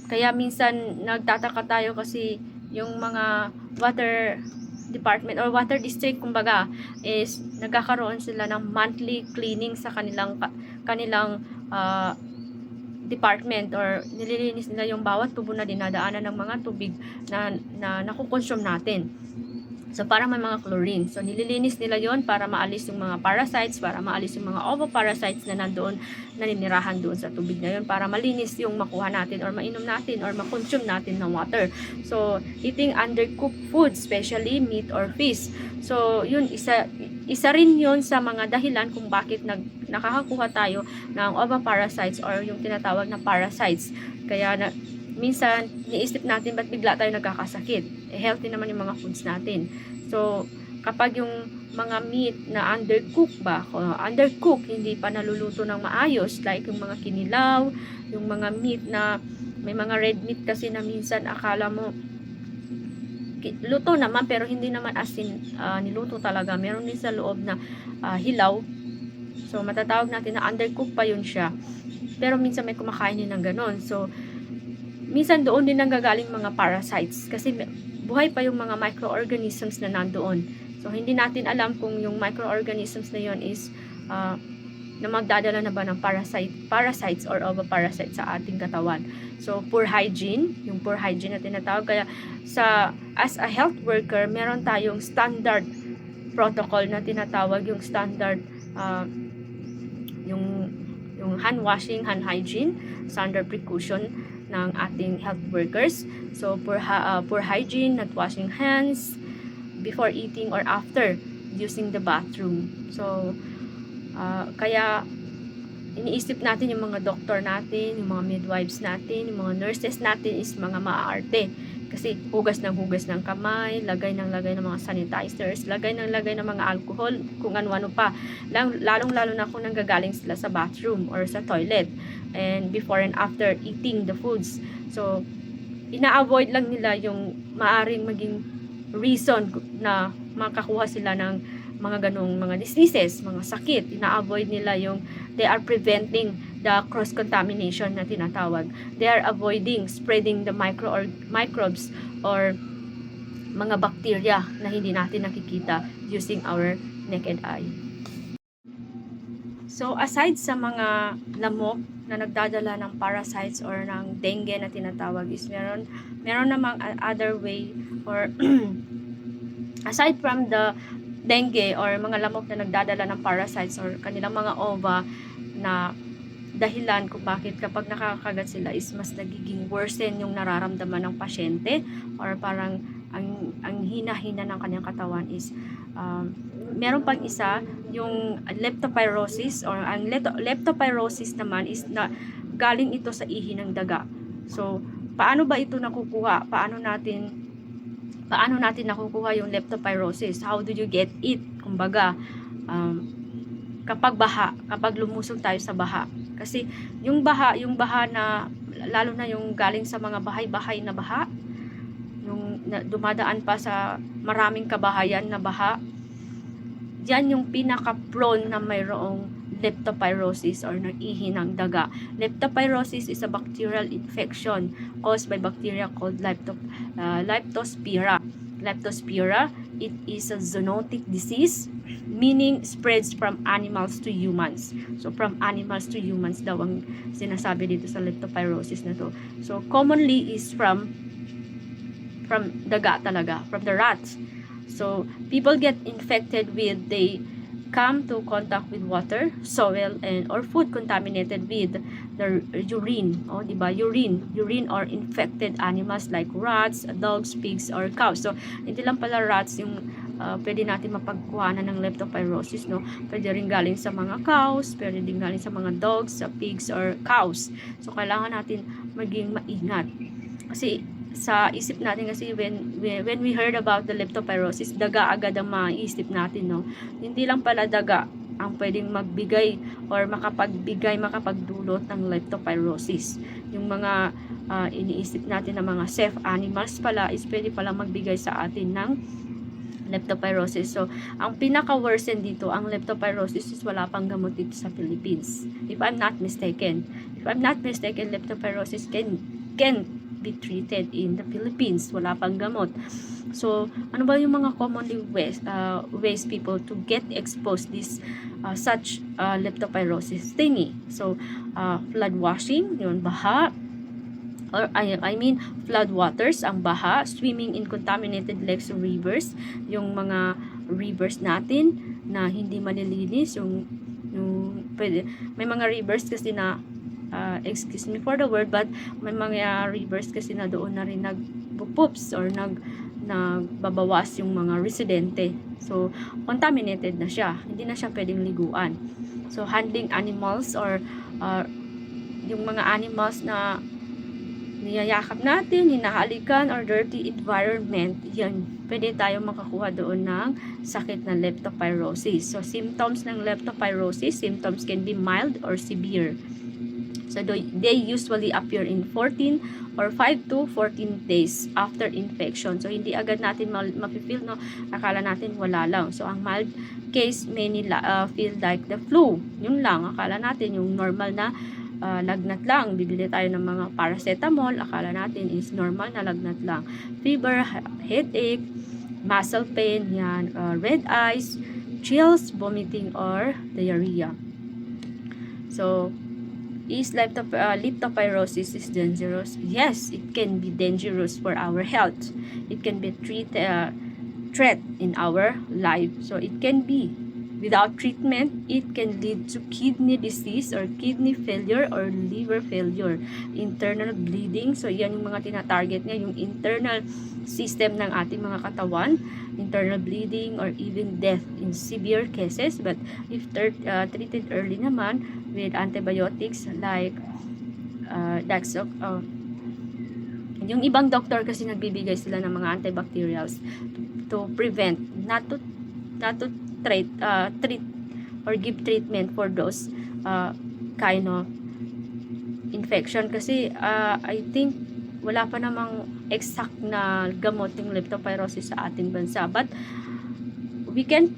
Kaya minsan nagtataka tayo kasi yung mga water department or water district kumbaga is nagkakaroon sila ng monthly cleaning sa kanilang department, or nililinis nila yung bawat tubo na dinadaanan ng mga tubig na nakukonsume natin. So, para may mga chlorine. So, nililinis nila yon para maalis yung mga parasites, para maalis yung mga oviparasites na nandoon, naninirahan doon sa tubig na yon, para malinis yung makuha natin or mainom natin or makonsume natin ng water. So, eating undercooked food, especially meat or fish. So, yun, isa rin yun sa mga dahilan kung bakit nakakakuha tayo ng oviparasites or yung tinatawag na parasites. Kaya minsan, niisip natin ba't bigla tayo nagkakasakit. Healthy naman yung mga foods natin. So, kapag yung mga meat na undercook, hindi pa naluluto ng maayos, like yung mga kinilaw, yung mga meat na, may mga red meat kasi na minsan akala mo, luto naman, pero hindi naman asin niluto talaga. Meron din sa loob na hilaw. So, matatawag natin na undercook pa yun siya. Pero minsan may kumakain din ng ganon. So, minsan doon din nanggagaling mga parasites kasi buhay pa yung mga microorganisms na nandoon. So, hindi natin alam kung yung microorganisms na yon is na magdadala na ba ng parasites or oviparasites sa ating katawan. So, poor hygiene na tinatawag. Kaya as a health worker, meron tayong standard protocol na tinatawag, yung standard yung hand washing, hand hygiene, standard precaution ng ating health workers. So, poor hygiene, not washing hands before eating or after using the bathroom. So, kaya iniisip natin yung mga doktor natin, yung mga midwives natin, yung mga nurses natin is mga maaarte. Kasi hugas ng kamay, lagay ng mga sanitizers, lagay ng mga alcohol, kung ano-ano pa. Lalong-lalo na kung nanggagaling sila sa bathroom or sa toilet. And before and after eating the foods. So, ina-avoid lang nila yung maaring maging reason na makakuha sila ng mga ganong mga diseases, mga sakit. Ina-avoid nila yung they are preventing the cross-contamination na tinatawag. They are avoiding spreading the microbes or mga bacteria na hindi natin nakikita using our naked eye. So, aside sa mga lamok na nagdadala ng parasites or ng dengue na tinatawag is meron namang other way or aside from the dengue or mga lamok na nagdadala ng parasites or kanilang mga ova na dahilan kung bakit kapag nakakagat sila is mas nagiging worsen yung nararamdaman ng pasyente, or parang ang hina-hina ng kanyang katawan is meron pang isa, yung leptopyrosis, or ang leptopyrosis naman is na galing ito sa ihi ng daga. So, paano ba ito nakukuha? Paano natin nakukuha yung leptopyrosis? How do you get it? Kumbaga, kapag lumusog tayo sa baha. Kasi yung baha na, lalo na yung galing sa mga bahay-bahay na baha, yung dumadaan pa sa maraming kabahayan na baha, yan yung pinaka-prone na mayroong leptopyrosis or ihi ng daga. Leptopyrosis is a bacterial infection caused by bacteria called Leptospira. Leptospira, it is a zoonotic disease, meaning spreads from animals to humans. So from animals to humans daw ang sinasabi dito sa leptopyrosis na to. So commonly is from daga talaga, from the rats. So people get infected with, they come to contact with water, soil, and or food contaminated with the urine, o diba, urine or infected animals like rats, dogs, pigs, or cows. So hindi lang pala rats yung pwede natin mapagkuhanan ng leptopyrosis, no? Pwede rin galing sa mga cows, pwede din galing sa mga dogs, sa pigs, or cows. So kailangan natin maging maingat, kasi sa isip natin, kasi when we heard about the leptopyrosis, daga agad ang maisip natin, no? Hindi lang pala daga ang pwedeng magbigay or makapagdulot ng leptopyrosis. Yung mga iniisip natin na mga safe animals pala is pwede pala magbigay sa atin ng leptopyrosis. So ang pinaka-worsen dito, ang leptopyrosis is wala pang gamot dito sa Philippines. If I'm not mistaken, leptopyrosis can be treated in the Philippines. Wala pang gamot. So, ano ba yung mga commonly ways people to get exposed this such leptopyrosis thingy? So, flood washing, yun, baha, or I mean flood waters, ang baha, swimming in contaminated lakes or rivers, yung mga rivers natin na hindi malilinis, yung pwede, may mga rivers kasi na excuse me for the word, but may mga rivers kasi na doon na rin nagpupoops or nagbabawas yung mga residente. So, contaminated na siya. Hindi na siya pwedeng liguan. So, handling animals or yung mga animals na niyayakap natin, hinahalikan, or dirty environment, yan, pwede tayong makakuha doon ng sakit na leptopyrosis. So, symptoms ng leptopyrosis, symptoms can be mild or severe. So, they usually appear in 14 or 5 to 14 days after infection. So, hindi agad natin mapifeel, no? Akala natin wala lang. So, ang mild case may feel like the flu. Yun lang. Akala natin yung normal na lagnat lang. Bibili tayo ng mga paracetamol. Akala natin is normal na lagnat lang. Fever, headache, muscle pain, yan, red eyes, chills, vomiting, or diarrhea. So, is leptopyrosis is dangerous? Yes, it can be dangerous for our health. It can be threat in our life. So it can be without treatment, it can lead to kidney disease or kidney failure or liver failure, internal bleeding. So yan yung mga tina-target niya, yung internal system ng ating mga katawan, internal bleeding, or even death in severe cases. But if treated early naman with antibiotics like yung ibang doctor kasi nagbibigay sila ng mga antibacterials to prevent, not to treat or give treatment for those kind of infection, kasi I think wala pa namang exact na gamot yung leptopyrosis sa ating bansa, but we can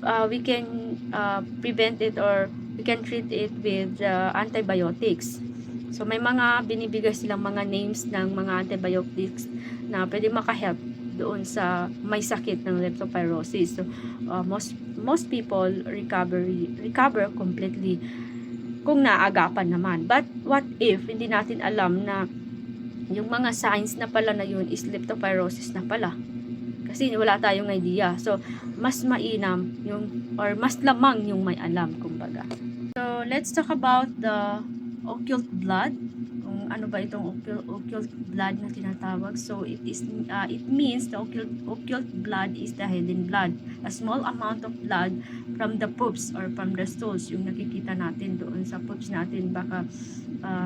prevent it, or we can treat it with antibiotics. So may mga binibigay silang mga names ng mga antibiotics na pwede makahelp doon sa may sakit ng leptopyrosis. So most people recover completely kung naagapan naman. But what if hindi natin alam na yung mga signs na pala na yun is leptopyrosis na pala? Kasi wala tayong idea. So mas mainam yung, or mas lamang yung may alam, kumbaga. So let's talk about the occult blood. Kung ano ba itong occult blood na tinatawag. So it means the occult blood is the hidden blood, a small amount of blood from the poops or from the stools, yung nakikita natin doon sa poops natin. Baka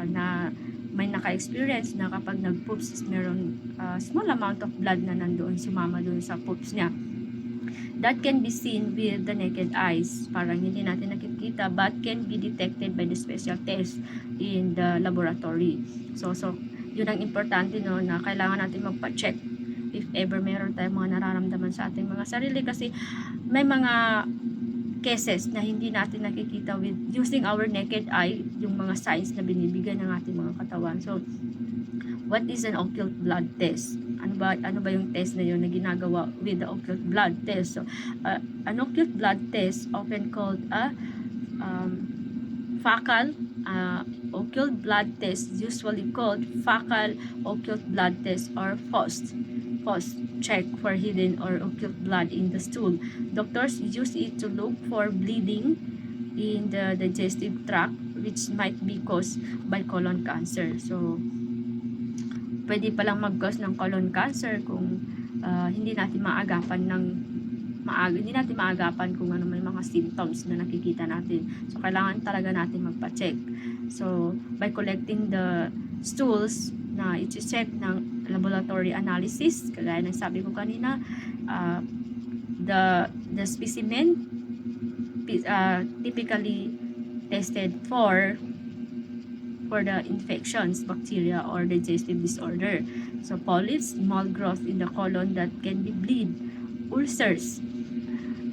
na may naka-experience na kapag nag-poops is meron small amount of blood na nandoon sumama doon sa poops niya. That can be seen with the naked eyes. Parang hindi natin nakikita but can be detected by the special test in the laboratory. So yun ang importante, no, na kailangan natin magpa-check if ever meron tayong mga nararamdaman sa ating mga sarili, kasi may mga cases na hindi natin nakikita with using our naked eye, yung mga signs na binibigay ng ating mga katawan. So what is an occult blood test? Ano ba yung test na yun na ginagawa with the occult blood test? So an occult blood test, often called a fecal occult blood test, usually called fecal occult blood test or FOST check for hidden or occult blood in the stool. Doctors use it to look for bleeding in the digestive tract, which might be caused by colon cancer. So pwede palang mag-cause ng colon cancer kung hindi natin maagapan kung ano may mga symptoms na nakikita natin. So kailangan talaga natin magpa-check. So by collecting the stools na i-check ng laboratory analysis, kagaya ng sabi ko kanina, the specimen typically tested for the infections, bacteria, or digestive disorder. So polyps, small growth in the colon that can be bleed, ulcers,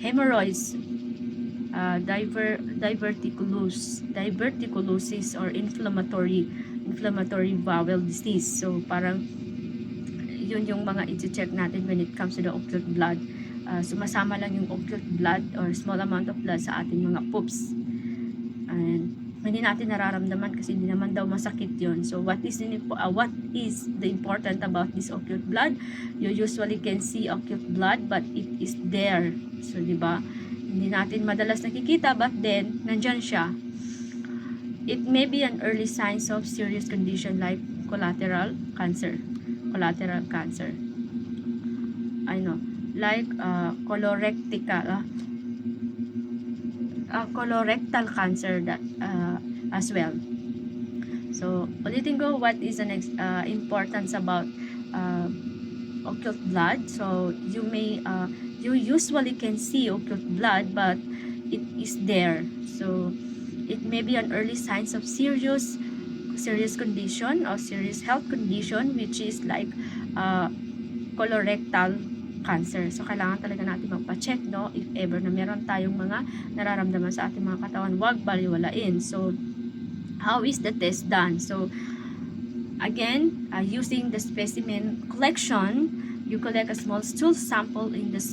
hemorrhoids, diverticulosis or inflammatory bowel disease. So parang yun yung mga i-check natin when it comes to the occult blood. Sumasama lang yung occult blood or small amount of blood sa ating mga poops. And hindi natin nararamdaman kasi hindi naman daw masakit yun. So what is the important about this occult blood? You usually can see occult blood but it is there. So di ba? Hindi natin madalas nakikita but then nandyan siya. It may be an early signs of serious condition like collateral cancer. Like colorectal cancer as well. So ulitin ko, what is the next importance about occult blood? So you usually can see occult blood but it is there. So it may be an early signs of serious condition or serious health condition, which is like colorectal cancer. So kailangan talaga natin magpa-check, no, if ever na meron tayong mga nararamdaman sa ating mga katawan, wag baliwalain. So how is the test done? So again, using the specimen collection, you collect a small stool sample in the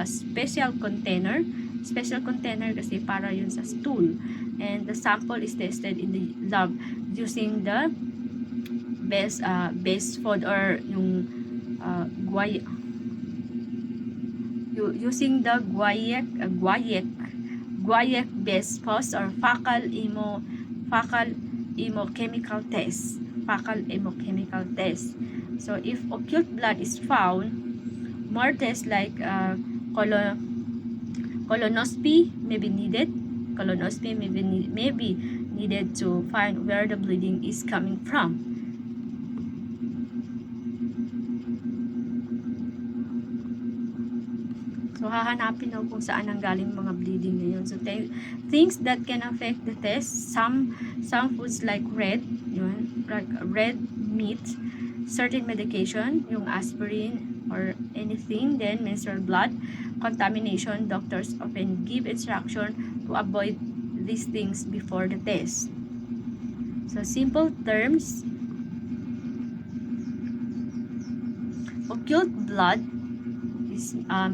special container kasi para yun sa stool, and the sample is tested in the lab using the best food or yung using the Guayek best post or fecal hemochemical test. So if occult blood is found, more tests like colonoscopy may be needed. Colonoscopy may be needed to find where the bleeding is coming from. So hahanapin na kung saan ang galing mga bleeding na yun. So things that can affect the test, some foods like red meat, certain medication, yung aspirin or anything, then menstrual blood, contamination. Doctors often give instruction to avoid these things before the test. So simple terms, occult blood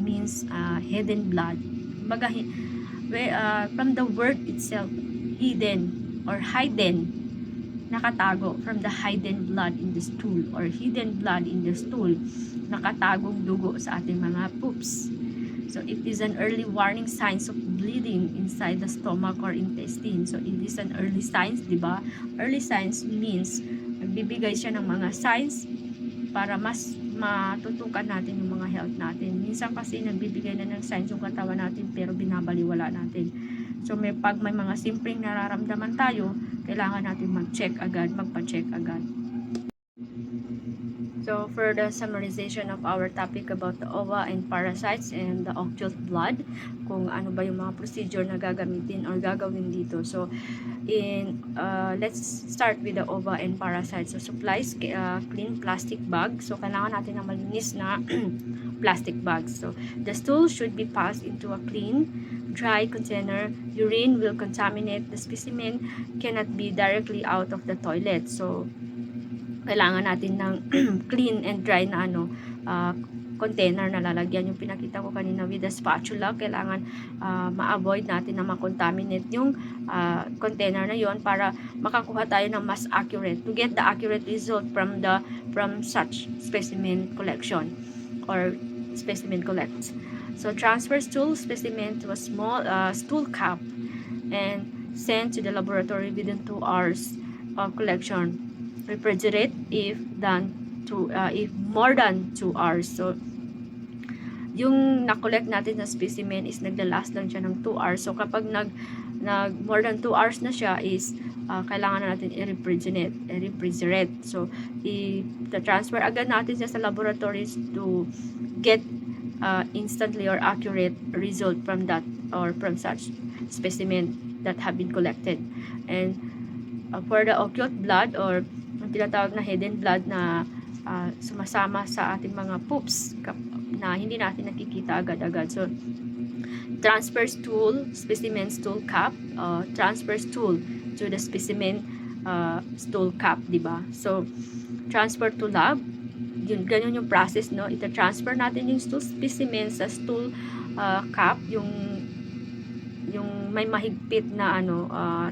means hidden blood. Baga, from the word itself, hidden or hidden, nakatago, from the hidden blood in the stool or hidden blood in the stool, nakatagong dugo sa ating mga poops. So it is an early warning signs of bleeding inside the stomach or intestine. So it is an early signs, di ba? Early signs means nagbibigay siya ng mga signs para mas matutukan natin yung mga health natin. Minsan kasi nagbibigay na ng signs yung katawan natin pero binabaliwala natin. So pag may mga simpleng nararamdaman tayo, kailangan natin mag-check agad, magpa-check agad. So for the summarization of our topic about the ova and parasites and the occult blood, kung ano ba yung mga procedure na gagamitin or gagawin dito. So let's start with the ova and parasites. So supplies, clean plastic bag. So kailangan natin ng malinis na plastic bags. So the stool should be passed into a clean, dry container. Urine will contaminate the specimen, cannot be directly out of the toilet. So kailangan natin ng clean and dry na container na lalagyan. Yung pinakita ko kanina with the spatula, kailangan ma-avoid natin na ma-contaminate yung container na yon para makakuha tayo ng mas accurate, to get the accurate result from such specimen collection or specimen collects. So transfer stool specimen to a small stool cup and sent to the laboratory within 2 hours of collection. Refrigerate if more than 2 hours. So yung na-collect natin na specimen is nagla-last lang siya ng 2 hours. So kapag nag more than 2 hours na siya is kailangan na natin i-refrigerate. So i-transfer agad natin siya sa laboratories to get instantly or accurate result from that or from such specimen that have been collected. And for the occult blood or ang tinatawag na hidden blood na sumasama sa ating mga poops na hindi natin nakikita agad-agad. So transfer stool, specimen stool cup, transfer stool to the specimen stool cup, di ba? So transfer to lab, yun, ganun yung process, no? Ita-transfer natin yung stool specimen sa stool cup, yung may mahigpit na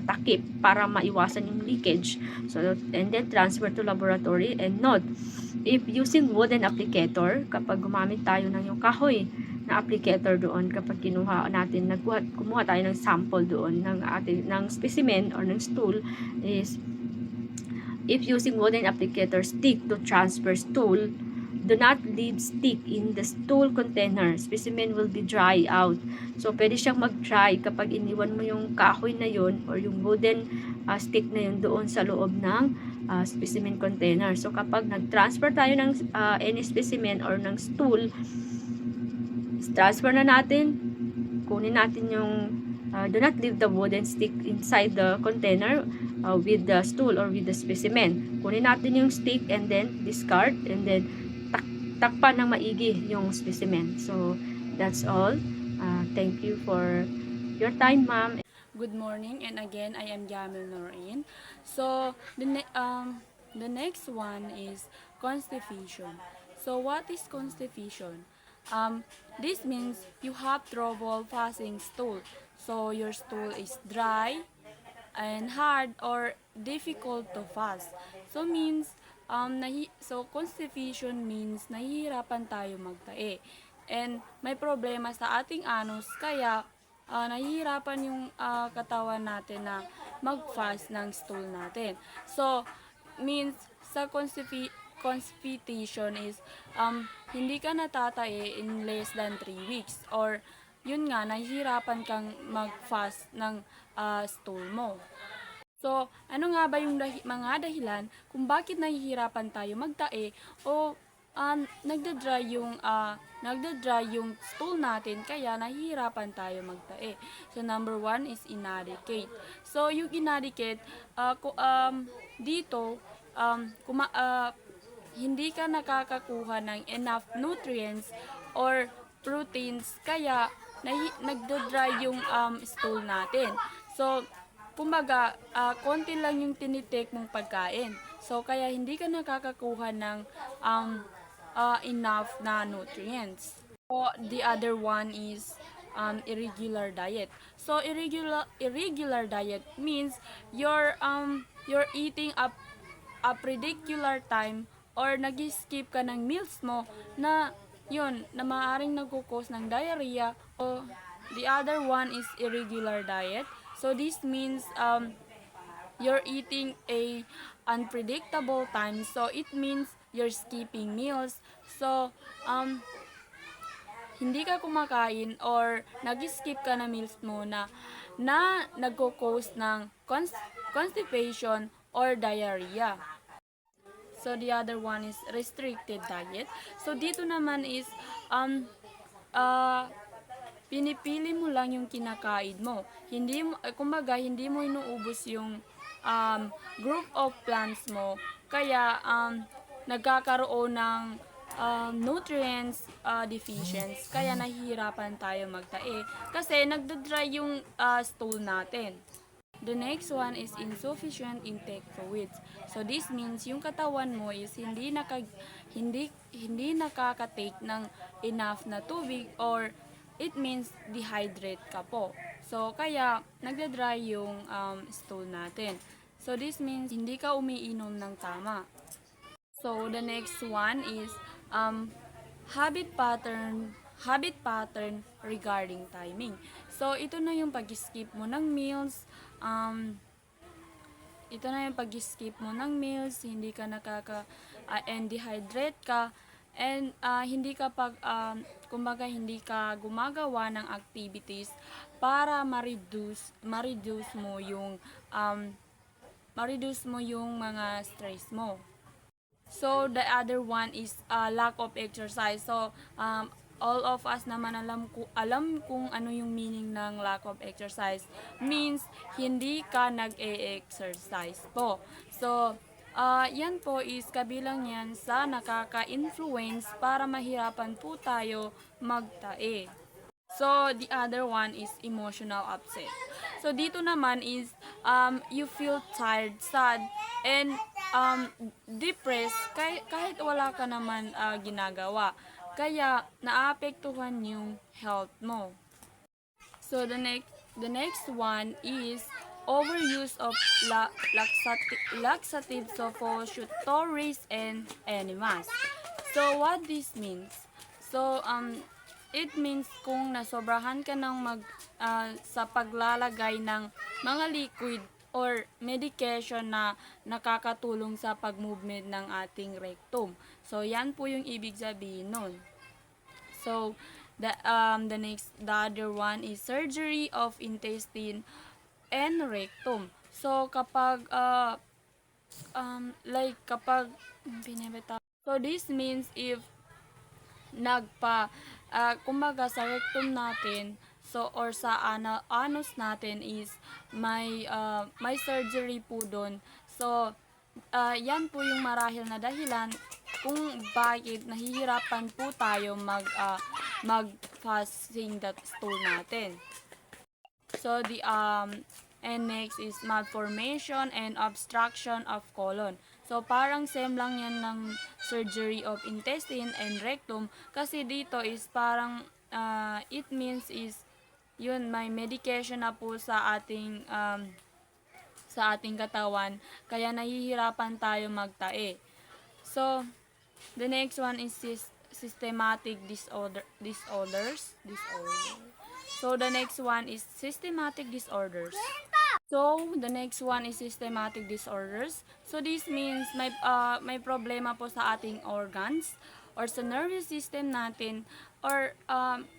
takip para maiwasan yung leakage. So and then transfer to laboratory. And note, if using wooden applicator, kapag gumamit tayo ng yung kahoy na applicator doon, kapag kumuha tayo ng sample doon ng specimen or ng stool, is if using wooden applicator stick to transfer stool, do not leave stick in the stool container. Specimen will be dry out. So, pwede siyang mag-dry kapag iniwan mo yung kahoy na yun or yung wooden stick na yun doon sa loob ng specimen container. So, kapag nag-transfer tayo ng any specimen or ng stool, transfer na natin, kunin natin yung do not leave the wooden stick inside the container with the stool or with the specimen. Kunin natin yung stick and then discard and then takpan ng maigi yung specimen. So, that's all. Thank you for your time, ma'am. Good morning, and again, I am Jamil Norain. So, the next one is constipation. So, what is constipation? This means you have trouble passing stool. So, your stool is dry and hard or difficult to pass. So, means so constipation means nahihirapan tayo magtae. And may problema sa ating anus kaya nahihirapan yung katawan natin na mag-fast ng stool natin. So means sa constipation is hindi ka natatae in less than 3 weeks or yun nga nahihirapan kang mag-fast ng stool mo. So, ano nga ba yung mga dahilan kung bakit nahihirapan tayo magtae o nagda-dry yung stool natin kaya nahihirapan tayo magtae. So, number 1 is inadequate. So, yung inadequate, dito, hindi ka nakakakuha ng enough nutrients or proteins kaya nagda-dry yung stool natin. So, kumbaga, konti lang yung tinitik mong pagkain. So, kaya hindi ka nakakakuha ng enough na nutrients. So, the other one is irregular diet. So, irregular diet means you're eating a particular time or nag-skip ka ng meals mo na yun, na maaaring nagkukos ng diarrhea. O the other one is irregular diet. So this means you're eating a unpredictable time. So it means you're skipping meals. So hindi ka kumakain or nag-skip ka na meals mo na nagko-cause ng constipation or diarrhea. So the other one is restricted diet. So dito naman is pinipili mo lang yung kinakain mo. Hindi mo kumbaga hindi mo inuubos yung group of plants mo. Kaya nagkakaroon ng nutrients deficiency. Kaya nahihirapan tayo magtae kasi nagda-dry yung stool natin. The next one is insufficient intake fluids. So this means yung katawan mo is hindi nakaka-take ng enough na tubig, or it means dehydrate ka po. So kaya nagda-dry yung stool natin. So this means hindi ka umiinom ng tama. So the next one is habit pattern regarding timing. So ito na yung pag-skip mo ng meals. Ito na yung pag-skip mo ng meals, hindi ka and dehydrate ka, and hindi ka kumbaga hindi ka gumagawa ng activities para ma-reduce mo yung mga stress mo. So the other one is lack of exercise. So all of us naman alam kung ano yung meaning ng lack of exercise. Means hindi ka nag-e-exercise po. So yan po is kabilang yan sa nakaka-influence para mahirapan po tayo magtae. So the other one is emotional upset. So dito naman is you feel tired, sad, and depressed kahit wala ka naman ginagawa. Kaya naapektuhan yung health mo. So the next one is overuse of laxatives, suppositories, and enemas. So what this means? So it means kung nasobrahan ka ng sa paglalagay ng mga liquid or medication na nakakatulong sa pag-movement ng ating rectum. So yan po yung ibig sabihin nun. So the other one is surgery of intestine and rectum. So kapag so this means if kumbaga sa rectum natin, so or sa anus natin is may surgery po doon. So yan po yung marahil na dahilan kung bakit nahihirapan po tayo mag-passing that stool natin. So and next is malformation and obstruction of colon. So parang same lang yan ng surgery of intestine and rectum, kasi dito is parang it means is yun, may medication na po sa ating katawan, kaya nahihirapan tayo magtae. So the next one is systematic disorders. So the next one is systematic disorders. So this means may problema po sa ating organs or sa nervous system natin, or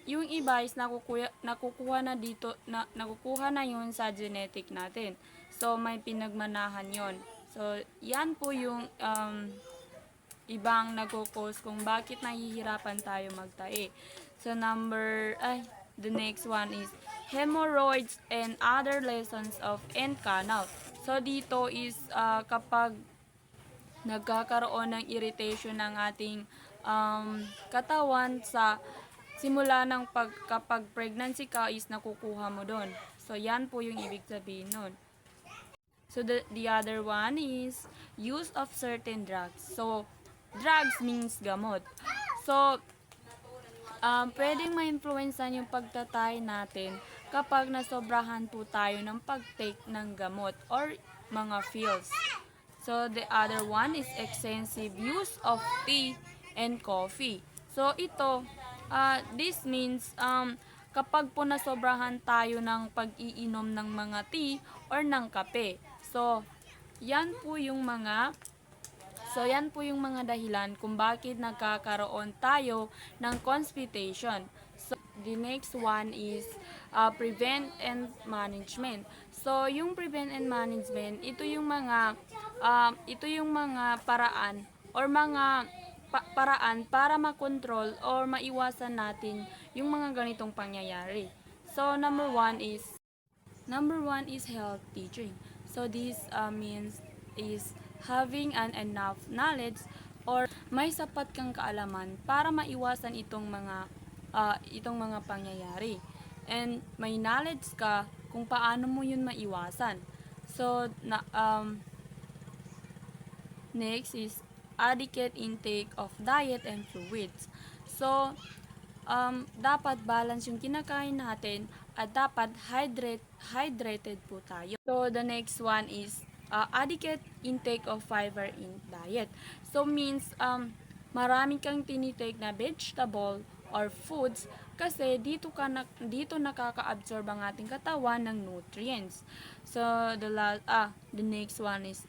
yung iba is nakukuha na yun sa genetic natin. So may pinagmanahan yon. So yan po yung ibang nagko-cause kung bakit nahihirapan tayo magtae. So the next one is hemorrhoids and other lesions of end canal. So dito is kapag nagkakaroon ng irritation ng ating katawan sa simula ng kapag pregnancy ka is nakukuha mo doon. So yan po yung ibig sabihin nun. So the other one is use of certain drugs. So drugs means gamot. So pwedeng ma-influencean yung pagtatay natin kapag nasobrahan po tayo ng pag-take ng gamot or mga pills. So the other one is extensive use of tea and coffee. So ito, this means kapag po nasobrahan tayo ng pag-iinom ng mga tea or ng kape. So yan po yung mga dahilan kung bakit nagkakaroon tayo ng constipation. So, the next one is prevent and management. So, yung prevent and management, ito yung mga paraan or mga paraan para makontrol or maiwasan natin yung mga ganitong pangyayari. So, number one is healthy drink. So this means is having an enough knowledge or may sapat kang kaalaman para maiwasan itong mga pangyayari. And may knowledge ka kung paano mo yun maiwasan. So next is adequate intake of diet and fluids. So dapat balance yung kinakain natin at dapat hydrated po tayo. So, the next one is adequate intake of fiber in diet. So, means marami kang tinitake na vegetable or foods kasi dito nakaka-absorb ang ating katawan ng nutrients. So, the next one is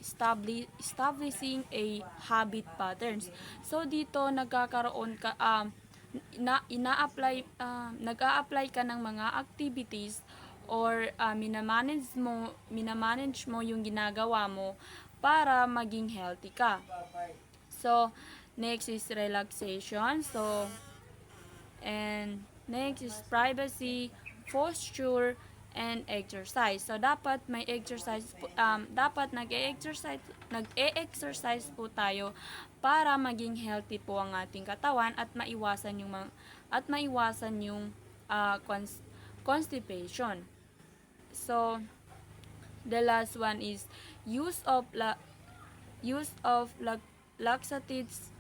establishing a habit patterns. So, dito nagkakaroon ka nag-a-apply ka ng mga activities or minamanage mo yung ginagawa mo para maging healthy ka. So, next is relaxation. So, and next is privacy, posture, and exercise. So, dapat may exercise, dapat nag-e-exercise po tayo para maging healthy po ang ating katawan at maiwasan yung constipation. So, the last one is use of laxatives,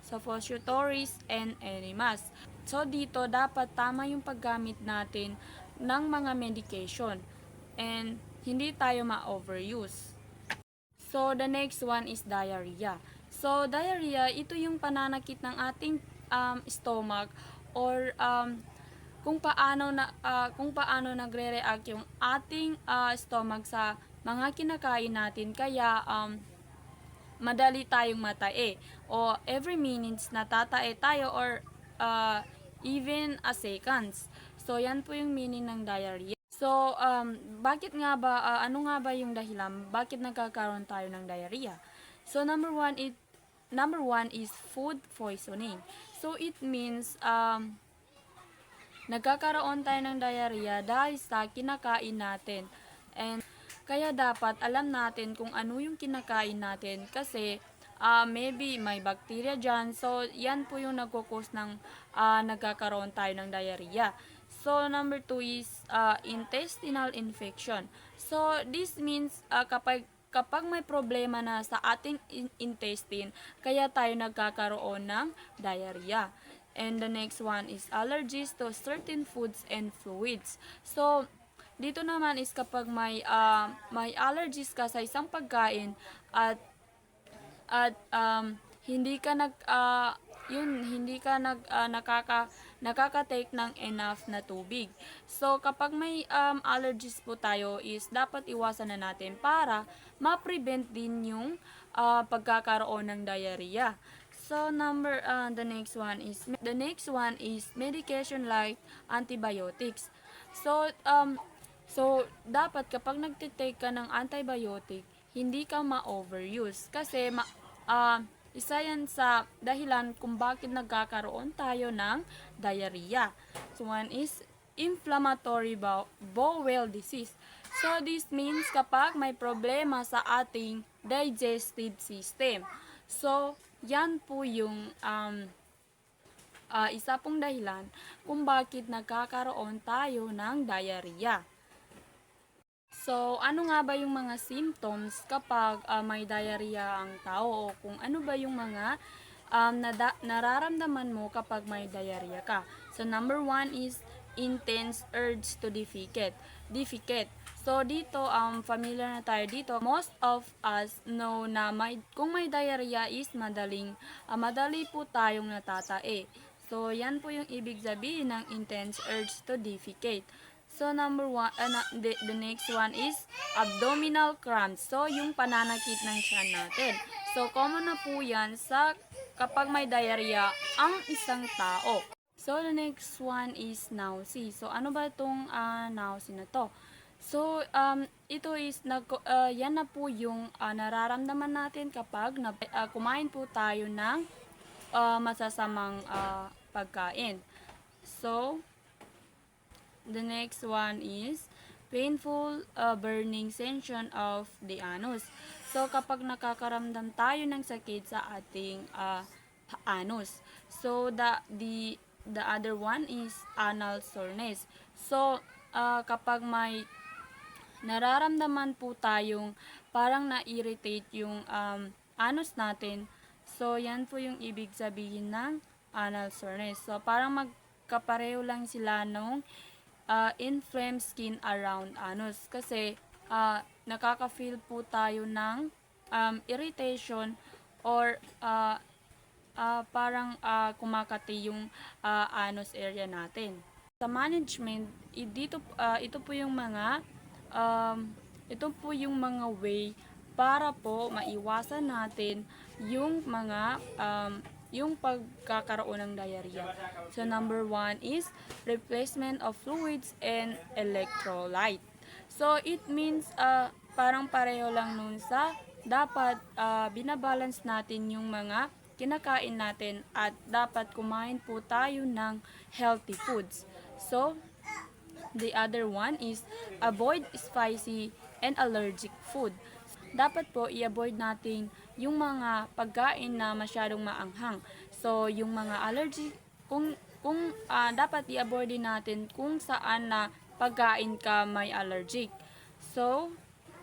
suppositories, and enemas. So, dito dapat tama yung paggamit natin ng mga medication and hindi tayo ma-overuse. So, the next one is diarrhea. So, diarrhea, ito yung pananakit ng ating stomach or kung paano nagre-react yung ating stomach sa mga kinakain natin. Kaya, madali tayong matae. O every minutes natatae tayo or even a seconds. So, yan po yung meaning ng diarrhea. So, ano nga ba yung dahilan? Bakit nagkakaroon tayo ng diarrhea? So, number one is food poisoning. So, it means, nagkakaroon tayo ng diarrhea dahil sa kinakain natin. And, kaya dapat alam natin kung ano yung kinakain natin kasi, maybe may bacteria dyan. So, yan po yung nagkukos ng nagkakaroon tayo ng diarrhea. So, number 2 is intestinal infection. So, this means kapag may problema na sa ating intestine, kaya tayo nagkakaroon ng diarrhea. And the next one is allergies to certain foods and fluids. So, dito naman is kapag may allergies ka sa isang pagkain at hindi ka nakaka-take ng enough na tubig. So, kapag may allergies po tayo is dapat iwasan na natin para ma-prevent din yung pagkakaroon ng diarrhea. So, the next one is medication like antibiotics. So, dapat kapag nagtitake ka ng antibiotic, hindi ka ma-overuse kasi isa yan sa dahilan kung bakit nagkakaroon tayo ng diarrhea. So, one is inflammatory bowel disease. So, this means kapag may problema sa ating digestive system. So, yan po yung isa pong dahilan kung bakit nagkakaroon tayo ng diarrhea. So, ano nga ba yung mga symptoms kapag may diarrhea ang tao o kung ano ba yung mga nararamdaman mo kapag may diarrhea ka. So, number 1 is intense urge to defecate. So dito, familiar na tayo dito. Most of us know na kung may diarrhea is madali po tayong natatae. So yan po yung ibig sabihin ng intense urge to defecate. So number one, the next one is abdominal cramps. So yung pananakit ng tiyan natin. So common na po yan kapag may diarrhea ang isang tao. So the next one is nausea. So ano ba itong nausea na to? So, ito is, yan na po yung nararamdaman natin kapag kumain po tayo ng masasamang pagkain. So, the next one is painful burning sensation of the anus. So, kapag nakakaramdam tayo ng sakit sa ating anus. So, the other one is anal soreness. So, kapag may nararamdaman po tayong parang na-irritate yung anus natin, so yan po yung ibig sabihin ng anal soreness. So parang magkapareho lang sila nung inflamed skin around anus, kasi nakaka-feel po tayo ng irritation or parang kumakati yung anus area natin. Sa management, ito po yung mga way para po maiwasan natin yung yung pagkakaroon ng diarrhea. So number one is replacement of fluids and electrolyte. So it means parang pareho lang nun sa dapat binabalance natin yung mga kinakain natin at dapat kumain po tayo ng healthy foods. So the other one is avoid spicy and allergic food. Dapat po i-avoid natin yung mga pagkain na masyadong maanghang. So yung mga allergy, kung dapat i-avoid din natin kung saan na pagkain ka may allergic. So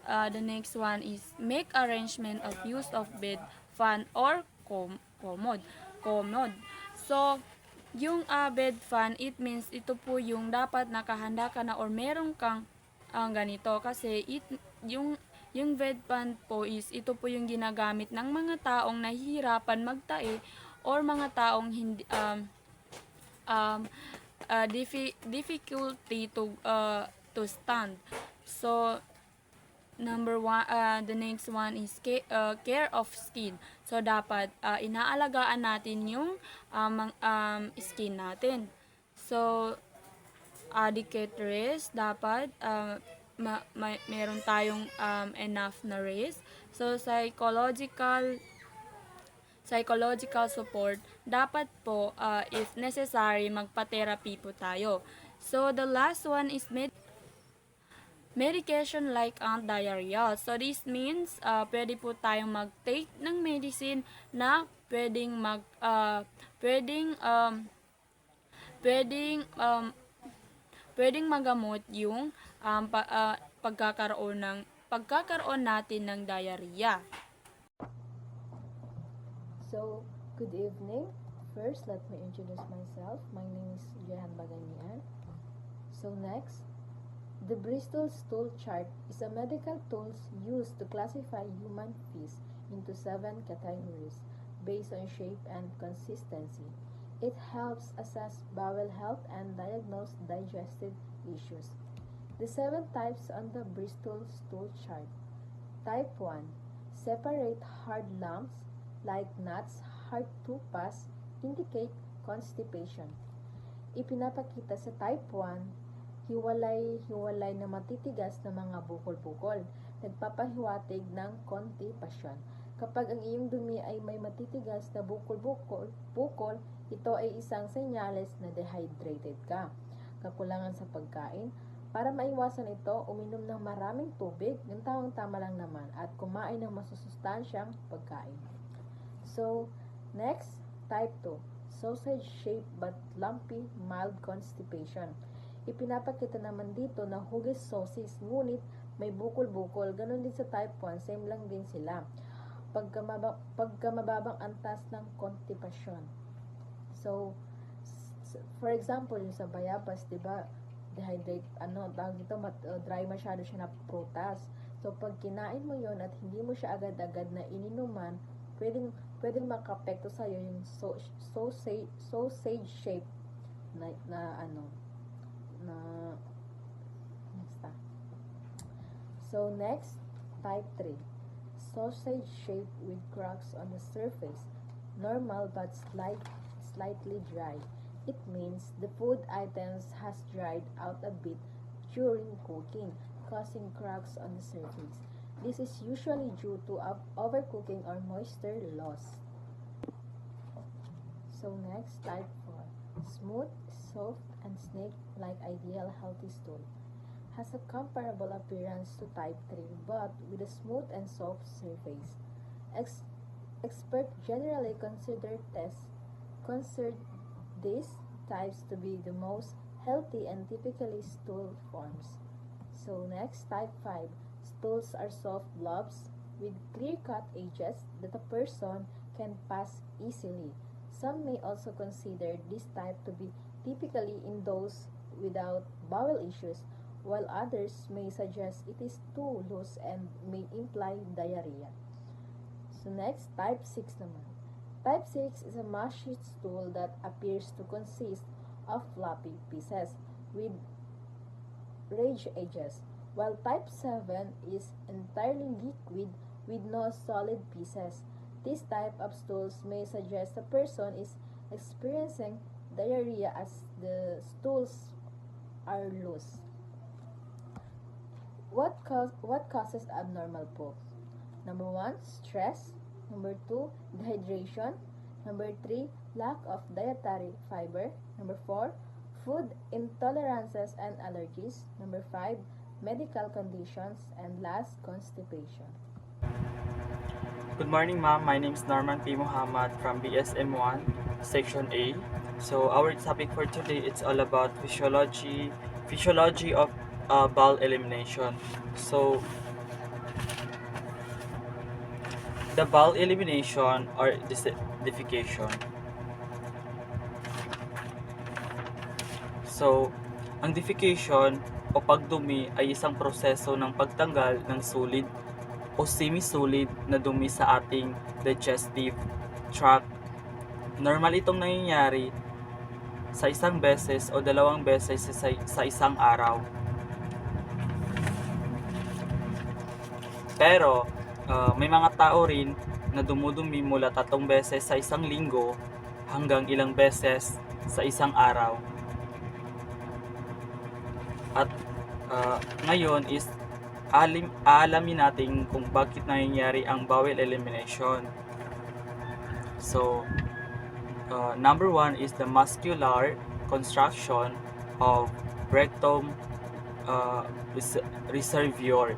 the next one is make arrangement of use of bed, fan or commode. So yung bed fan, it means ito po yung dapat nakahanda ka na or meron kang ganito, kasi yung bed fan po is ito po yung ginagamit ng mga taong nahihirapan magtae or mga taong hindi difficulty to stand. So number one, the next one is care of skin. So dapat inaalagaan natin yung skin natin. So adequate rest, dapat meron tayong enough na rest. So psychological support, dapat po if necessary magpa-therapy po tayo. So the last one is medication like antidiarrheal. So this means pwede po tayong mag-take ng medicine na pwedeng magamot yung pagkakaroon natin ng diarrhea. So, good evening. First, let me introduce myself. My name is Jehan Baganian. So next, the Bristol Stool Chart is a medical tool used to classify human feces into 7 categories based on shape and consistency. It helps assess bowel health and diagnose digestive issues. The 7 types on the Bristol Stool Chart. Type 1. Separate hard lumps like nuts, hard to pass, indicate constipation. Ipinapakita sa type 1, hiwalay na matitigas na mga bukol-bukol, nagpapahiwatig ng constipation. Kapag ang iyong dumi ay may matitigas na bukol-bukol, ito ay isang senyales na dehydrated ka. Kakulangan sa pagkain. Para maiwasan ito, uminom ng maraming tubig, ng tamang-tama lang naman, at kumain ng masusustansyang pagkain. So, next, type 2. Sausage-shaped but lumpy, mild constipation. Ipinapakita naman dito na hugis sausage, ngunit may bukol-bukol. Ganon din sa type 1, same lang din sila. Pagkamababang antas ng constipation. So, for example, yung sa bayabas, diba, dry masyado siya na prutas. So, pag kinain mo yon at hindi mo siya agad-agad na ininuman, pwedeng makapekto sa'yo yung sausage shape na basta. So, next, type 3. Sausage shape with cracks on the surface. Normal but slightly dry. It means the food items has dried out a bit during cooking, causing cracks on the surface. This is usually due to overcooking or moisture loss. So next, type 4. Smooth, soft, and snake-like ideal healthy stool. Has a comparable appearance to type 3 but with a smooth and soft surface. Experts generally consider these types to be the most healthy and typically stool forms. So next, type 5. Stools are soft blobs with clear-cut edges that a person can pass easily. Some may also consider this type to be typically in those without bowel issues, while others may suggest it is too loose and may imply diarrhea. So next, type 6 naman. Type 6 is a mushy stool that appears to consist of floppy pieces with ridged edges, while type 7 is entirely liquid with no solid pieces. This type of stools may suggest a person is experiencing diarrhea as the stools are loose. What causes abnormal poop? Number 1, stress. Number 2, dehydration. Number 3, lack of dietary fiber. Number 4, food intolerances and allergies. Number 5, medical conditions. And last, constipation. Good morning, ma'am. My name is Norman P. Muhammad from BSM1, Section A. So our topic for today, it's all about physiology of bowel elimination. So the bowel elimination or defecation. So ang defecation o pagdumi ay isang proseso ng pagtanggal ng solid o semi-solid na dumi sa ating digestive tract. Normal itong nangyayari sa isang beses o dalawang beses sa isang araw. Pero may mga tao rin na dumudumi mula 3 beses sa isang linggo hanggang ilang beses sa isang araw. At ngayon is aalamin natin kung bakit nangyayari ang bowel elimination. So, number 1 is the muscular construction of rectum reservoir.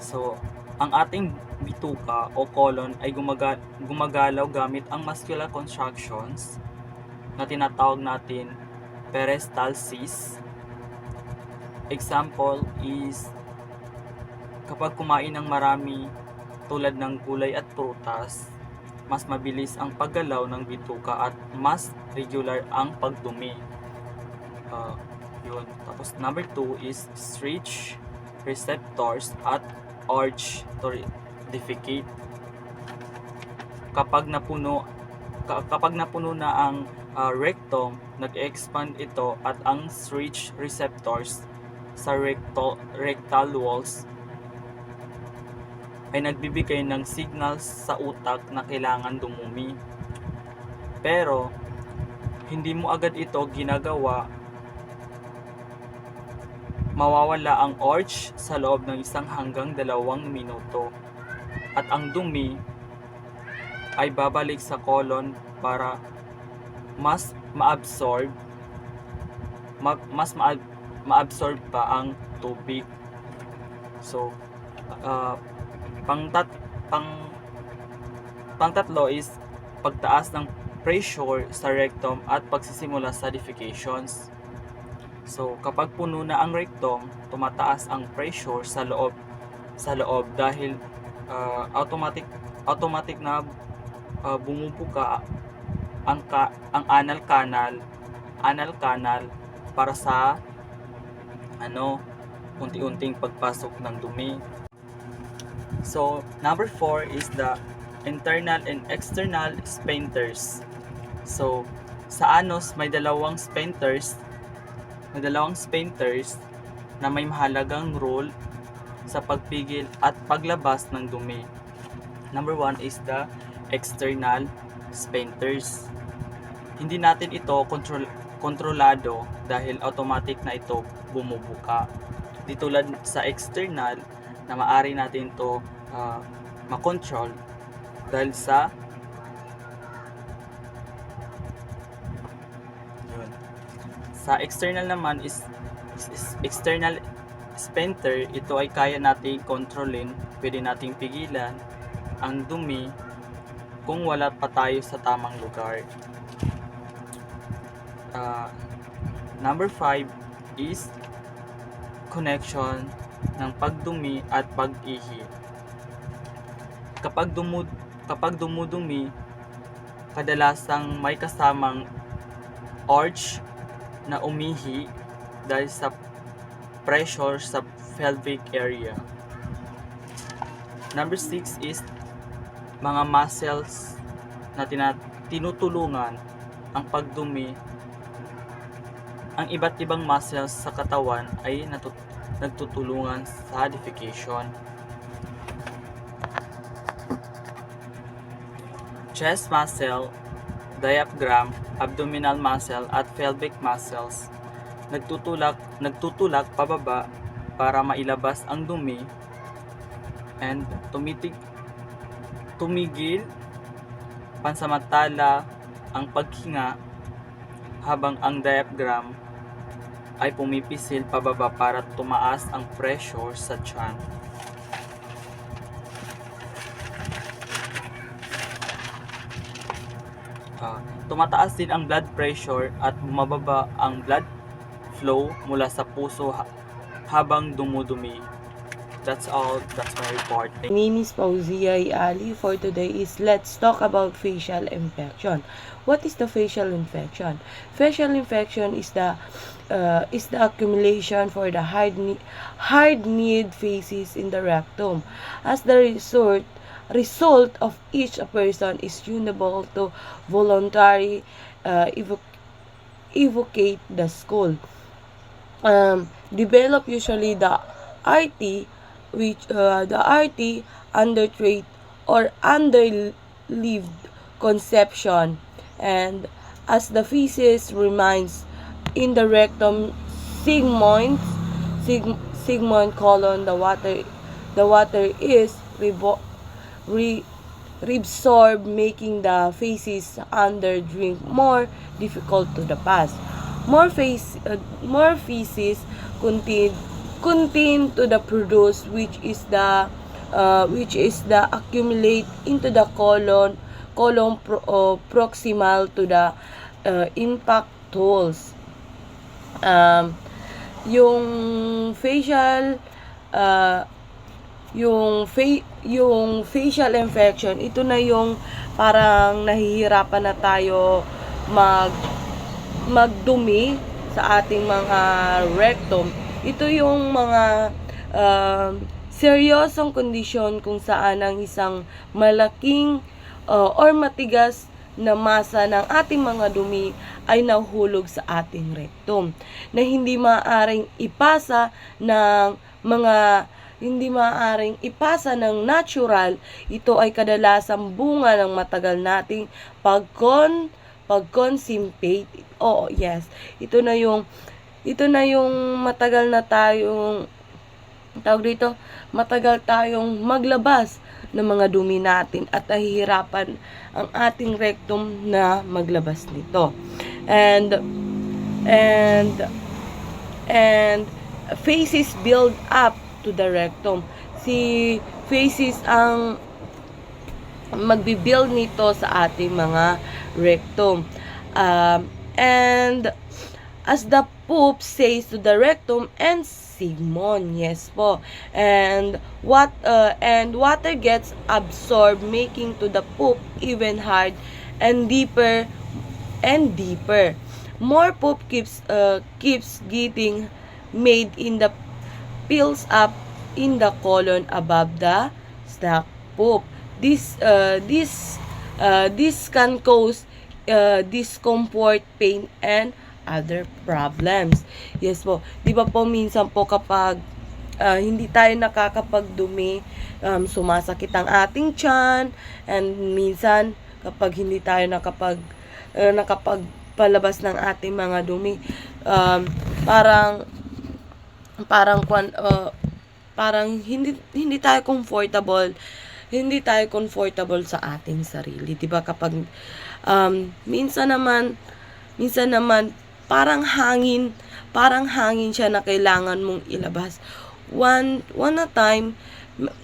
So, ang ating bituka o colon ay gumagalaw gamit ang muscular contractions na tinatawag natin peristalsis. Example is kapag kumain ng marami tulad ng gulay at prutas, mas mabilis ang paggalaw ng bituka at mas regular ang pagdumi. Yun. Tapos number 2 is stretch receptors at urge to defecate. Kapag napuno na ang rectum, nag-expand ito at ang stretch receptors sa rectal walls ay nagbibigay ng signals sa utak na kailangan dumumi. Pero hindi mo agad ito ginagawa, mawawala ang urge sa loob ng 1 hanggang 2 minuto at ang dumi ay babalik sa colon para mas ma-absorb pa ang tubig. So pangtatlo is pagtaas ng pressure sa rectum at pagsisimula sa defecations. So kapag puno na ang rectum, tumataas ang pressure sa loob dahil automatic na bumubuka ang anal canal anal canal para sa unti-unting pagpasok ng dumi. So, number 4 is the internal and external sphincters. So, sa anus may dalawang sphincters na may mahalagang role sa pagpigil at paglabas ng dumi. Number 1 is the external sphincters. Hindi natin ito kontrolado dahil automatic na ito bumubuka. Di tulad sa external na maaari natin ito makontrol dahil sa external naman is external sphincter. Ito ay kaya nating kontrolin, pwede nating pigilan ang dumi kung wala pa tayo sa tamang lugar. Number 5 is connection ng pagdumi at pag-ihi. Kapag dumudumi, kadalasang may kasamang urge na umihi dahil sa pressure sa pelvic area. Number 6 is mga muscles na tinutulungan ang pagdumi. Ang iba't ibang muscles sa katawan ay nagtutulungan sa defecation. Chest muscle, diaphragm, abdominal muscle at pelvic muscles nagtutulak pababa para mailabas ang dumi and tumigil pansamantala ang paghinga habang ang diaphragm ay pumipisil pababa para tumaas ang pressure sa tiyan. Tumataas din ang blood pressure at bumababa ang blood flow mula sa puso habang dumudumi. That's all. That's my report. My name is Fauzia Ali. For today is let's talk about facial infection. What is the facial infection? Facial infection is the accumulation for the hard-kneed feces in the rectum. As the result of each person is tunable to voluntary evocate the skull. Develop usually the RT, which the RT undertrait or underlived conception, and as the feces remains in the rectum sigmoid colon, the water is reabsorbed, making the feces under drink more difficult to the pass. More feces contain to the produce, which is the accumulate into the colon proximal to the impact holes. Yung facial infection, ito na yung parang nahihirapan na tayo magdumi sa ating mga rectum. Ito yung mga seryosong kondisyon kung saan ang isang malaking or matigas na masa ng ating mga dumi ay nahulog sa ating rectum na hindi maaaring ipasa ng natural. Ito ay kadalasang bunga ng matagal nating pag-constipate. Oh, yes. Ito na yung matagal na tayong matagal tayong maglabas ng mga dumi natin at nahihirapan ang ating rectum na maglabas nito. And feces build up to the rectum. Si feces ang magbibuild nito sa ating mga rectum. And as the poop says to the rectum and sigmon, yes po. And water gets absorbed, making to the poop even hard and deeper. More poop keeps getting made in the pills up in the colon above the stomach poop. This can cause discomfort, pain, and other problems. Yes po. Di ba po minsan po kapag hindi tayo nakakapagdumi, sumasakit ang ating tiyan, and minsan kapag hindi tayo nakapagpalabas ng ating mga dumi, parang hindi tayo comfortable sa ating sarili, 'di ba? Kapag minsan naman parang hangin siya na kailangan mong ilabas. One time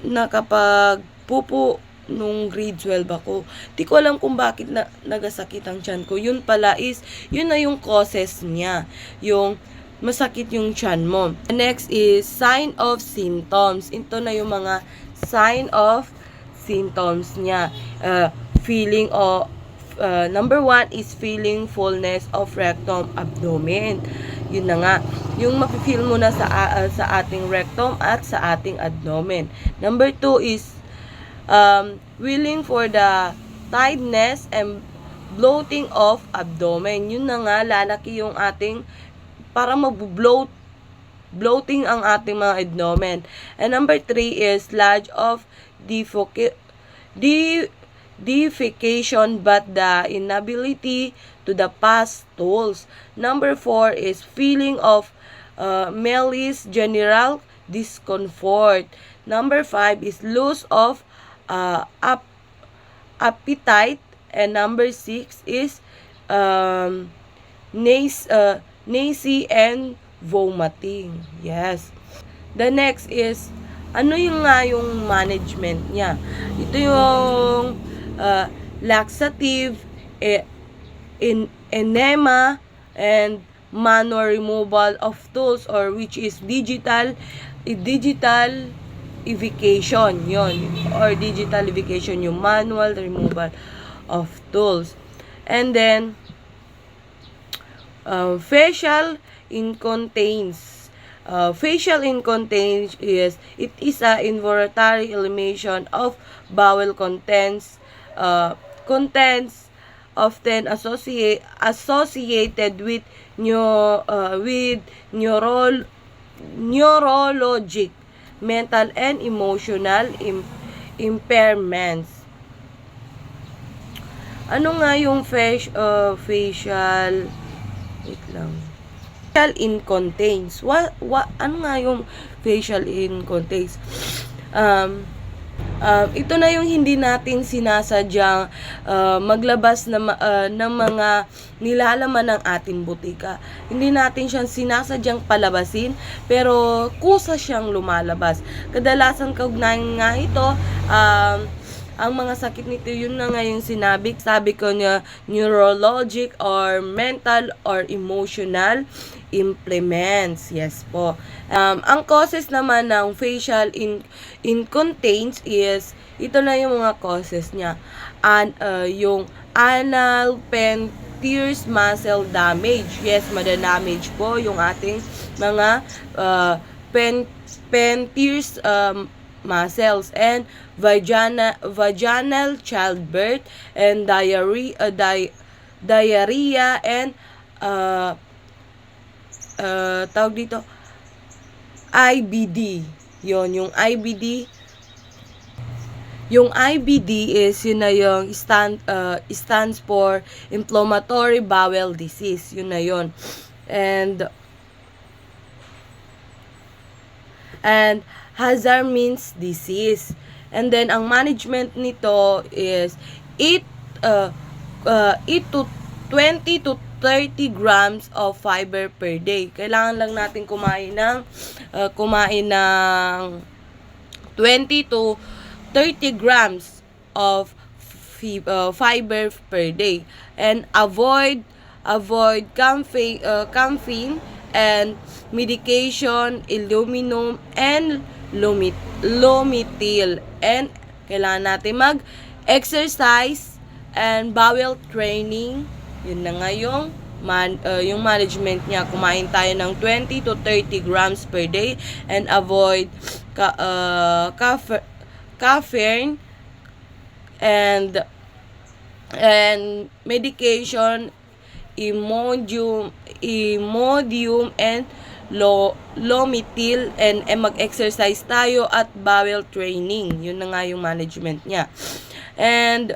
na kapag pupo nung grade 12 ako, di ko alam kung bakit nagasakit ang tiyan ko. Yun na yung causes niya, yung masakit yung tiyan mo. Next is sign of symptoms. Ito na yung mga sign of symptoms niya. Number 1 is feeling fullness of rectum, abdomen. Yun na nga, yung mafe-feel mo na sa ating rectum at sa ating abdomen. Number 2 is willing for the tightness and bloating of abdomen. Yun na nga, lalaki yung ating, para bloating ang ating mga abdomen. And number 3 is sludge of defecation but the inability to the pass stools. Number 4 is feeling of malaise, general discomfort. Number 5 is loss of appetite. And number 6 is nausea and vomiting. Yes. The next is, ano yung management niya? Ito yung laxative, enema, and manual removal of tools, or which is digital evacuation, yon, or digital evacuation, yung manual removal of tools. And then facial incontinence. Facial incontinence is a involuntary elimination of bowel contents often associated with neurologic, mental, and emotional impairments. Ano nga yung facial incontinence? Ano nga yung facial incontinence? Ito na yung hindi natin sinasadyang maglabas ng mga nilalaman ng ating butika. Hindi natin siyang sinasadyang palabasin, pero kusa siyang lumalabas. Kadalasan kaugnayan nga ito, ang mga sakit nito, yun na nga yung sabi ko niya, neurologic or mental or emotional implements. Yes po. Ang causes naman ng facial incontinence is, ito na yung mga causes niya. Yung anal tears muscle damage. Yes, madadamage po yung ating mga tears muscles, and vaginal childbirth, and diarrhea, and tawag dito, IBD. Yung IBD. Yung IBD is, yun na yung stands for inflammatory bowel disease. Yun na yun. And Hazarmins disease. And then ang management nito is eat to 20 to 30 grams of fiber per day. Kailangan lang natin kumain ng 20 to 30 grams of fiber per day. And avoid caffeine and medication, aluminum, and lumetil. And kailangan natin mag-exercise and bowel training. Yun na nga yung yung management niya, kumain tayo ng 20 to 30 grams per day and avoid caffeine and medication, Imodium and Lometil, and mag-exercise tayo at bowel training. Yun na nga yung management niya. And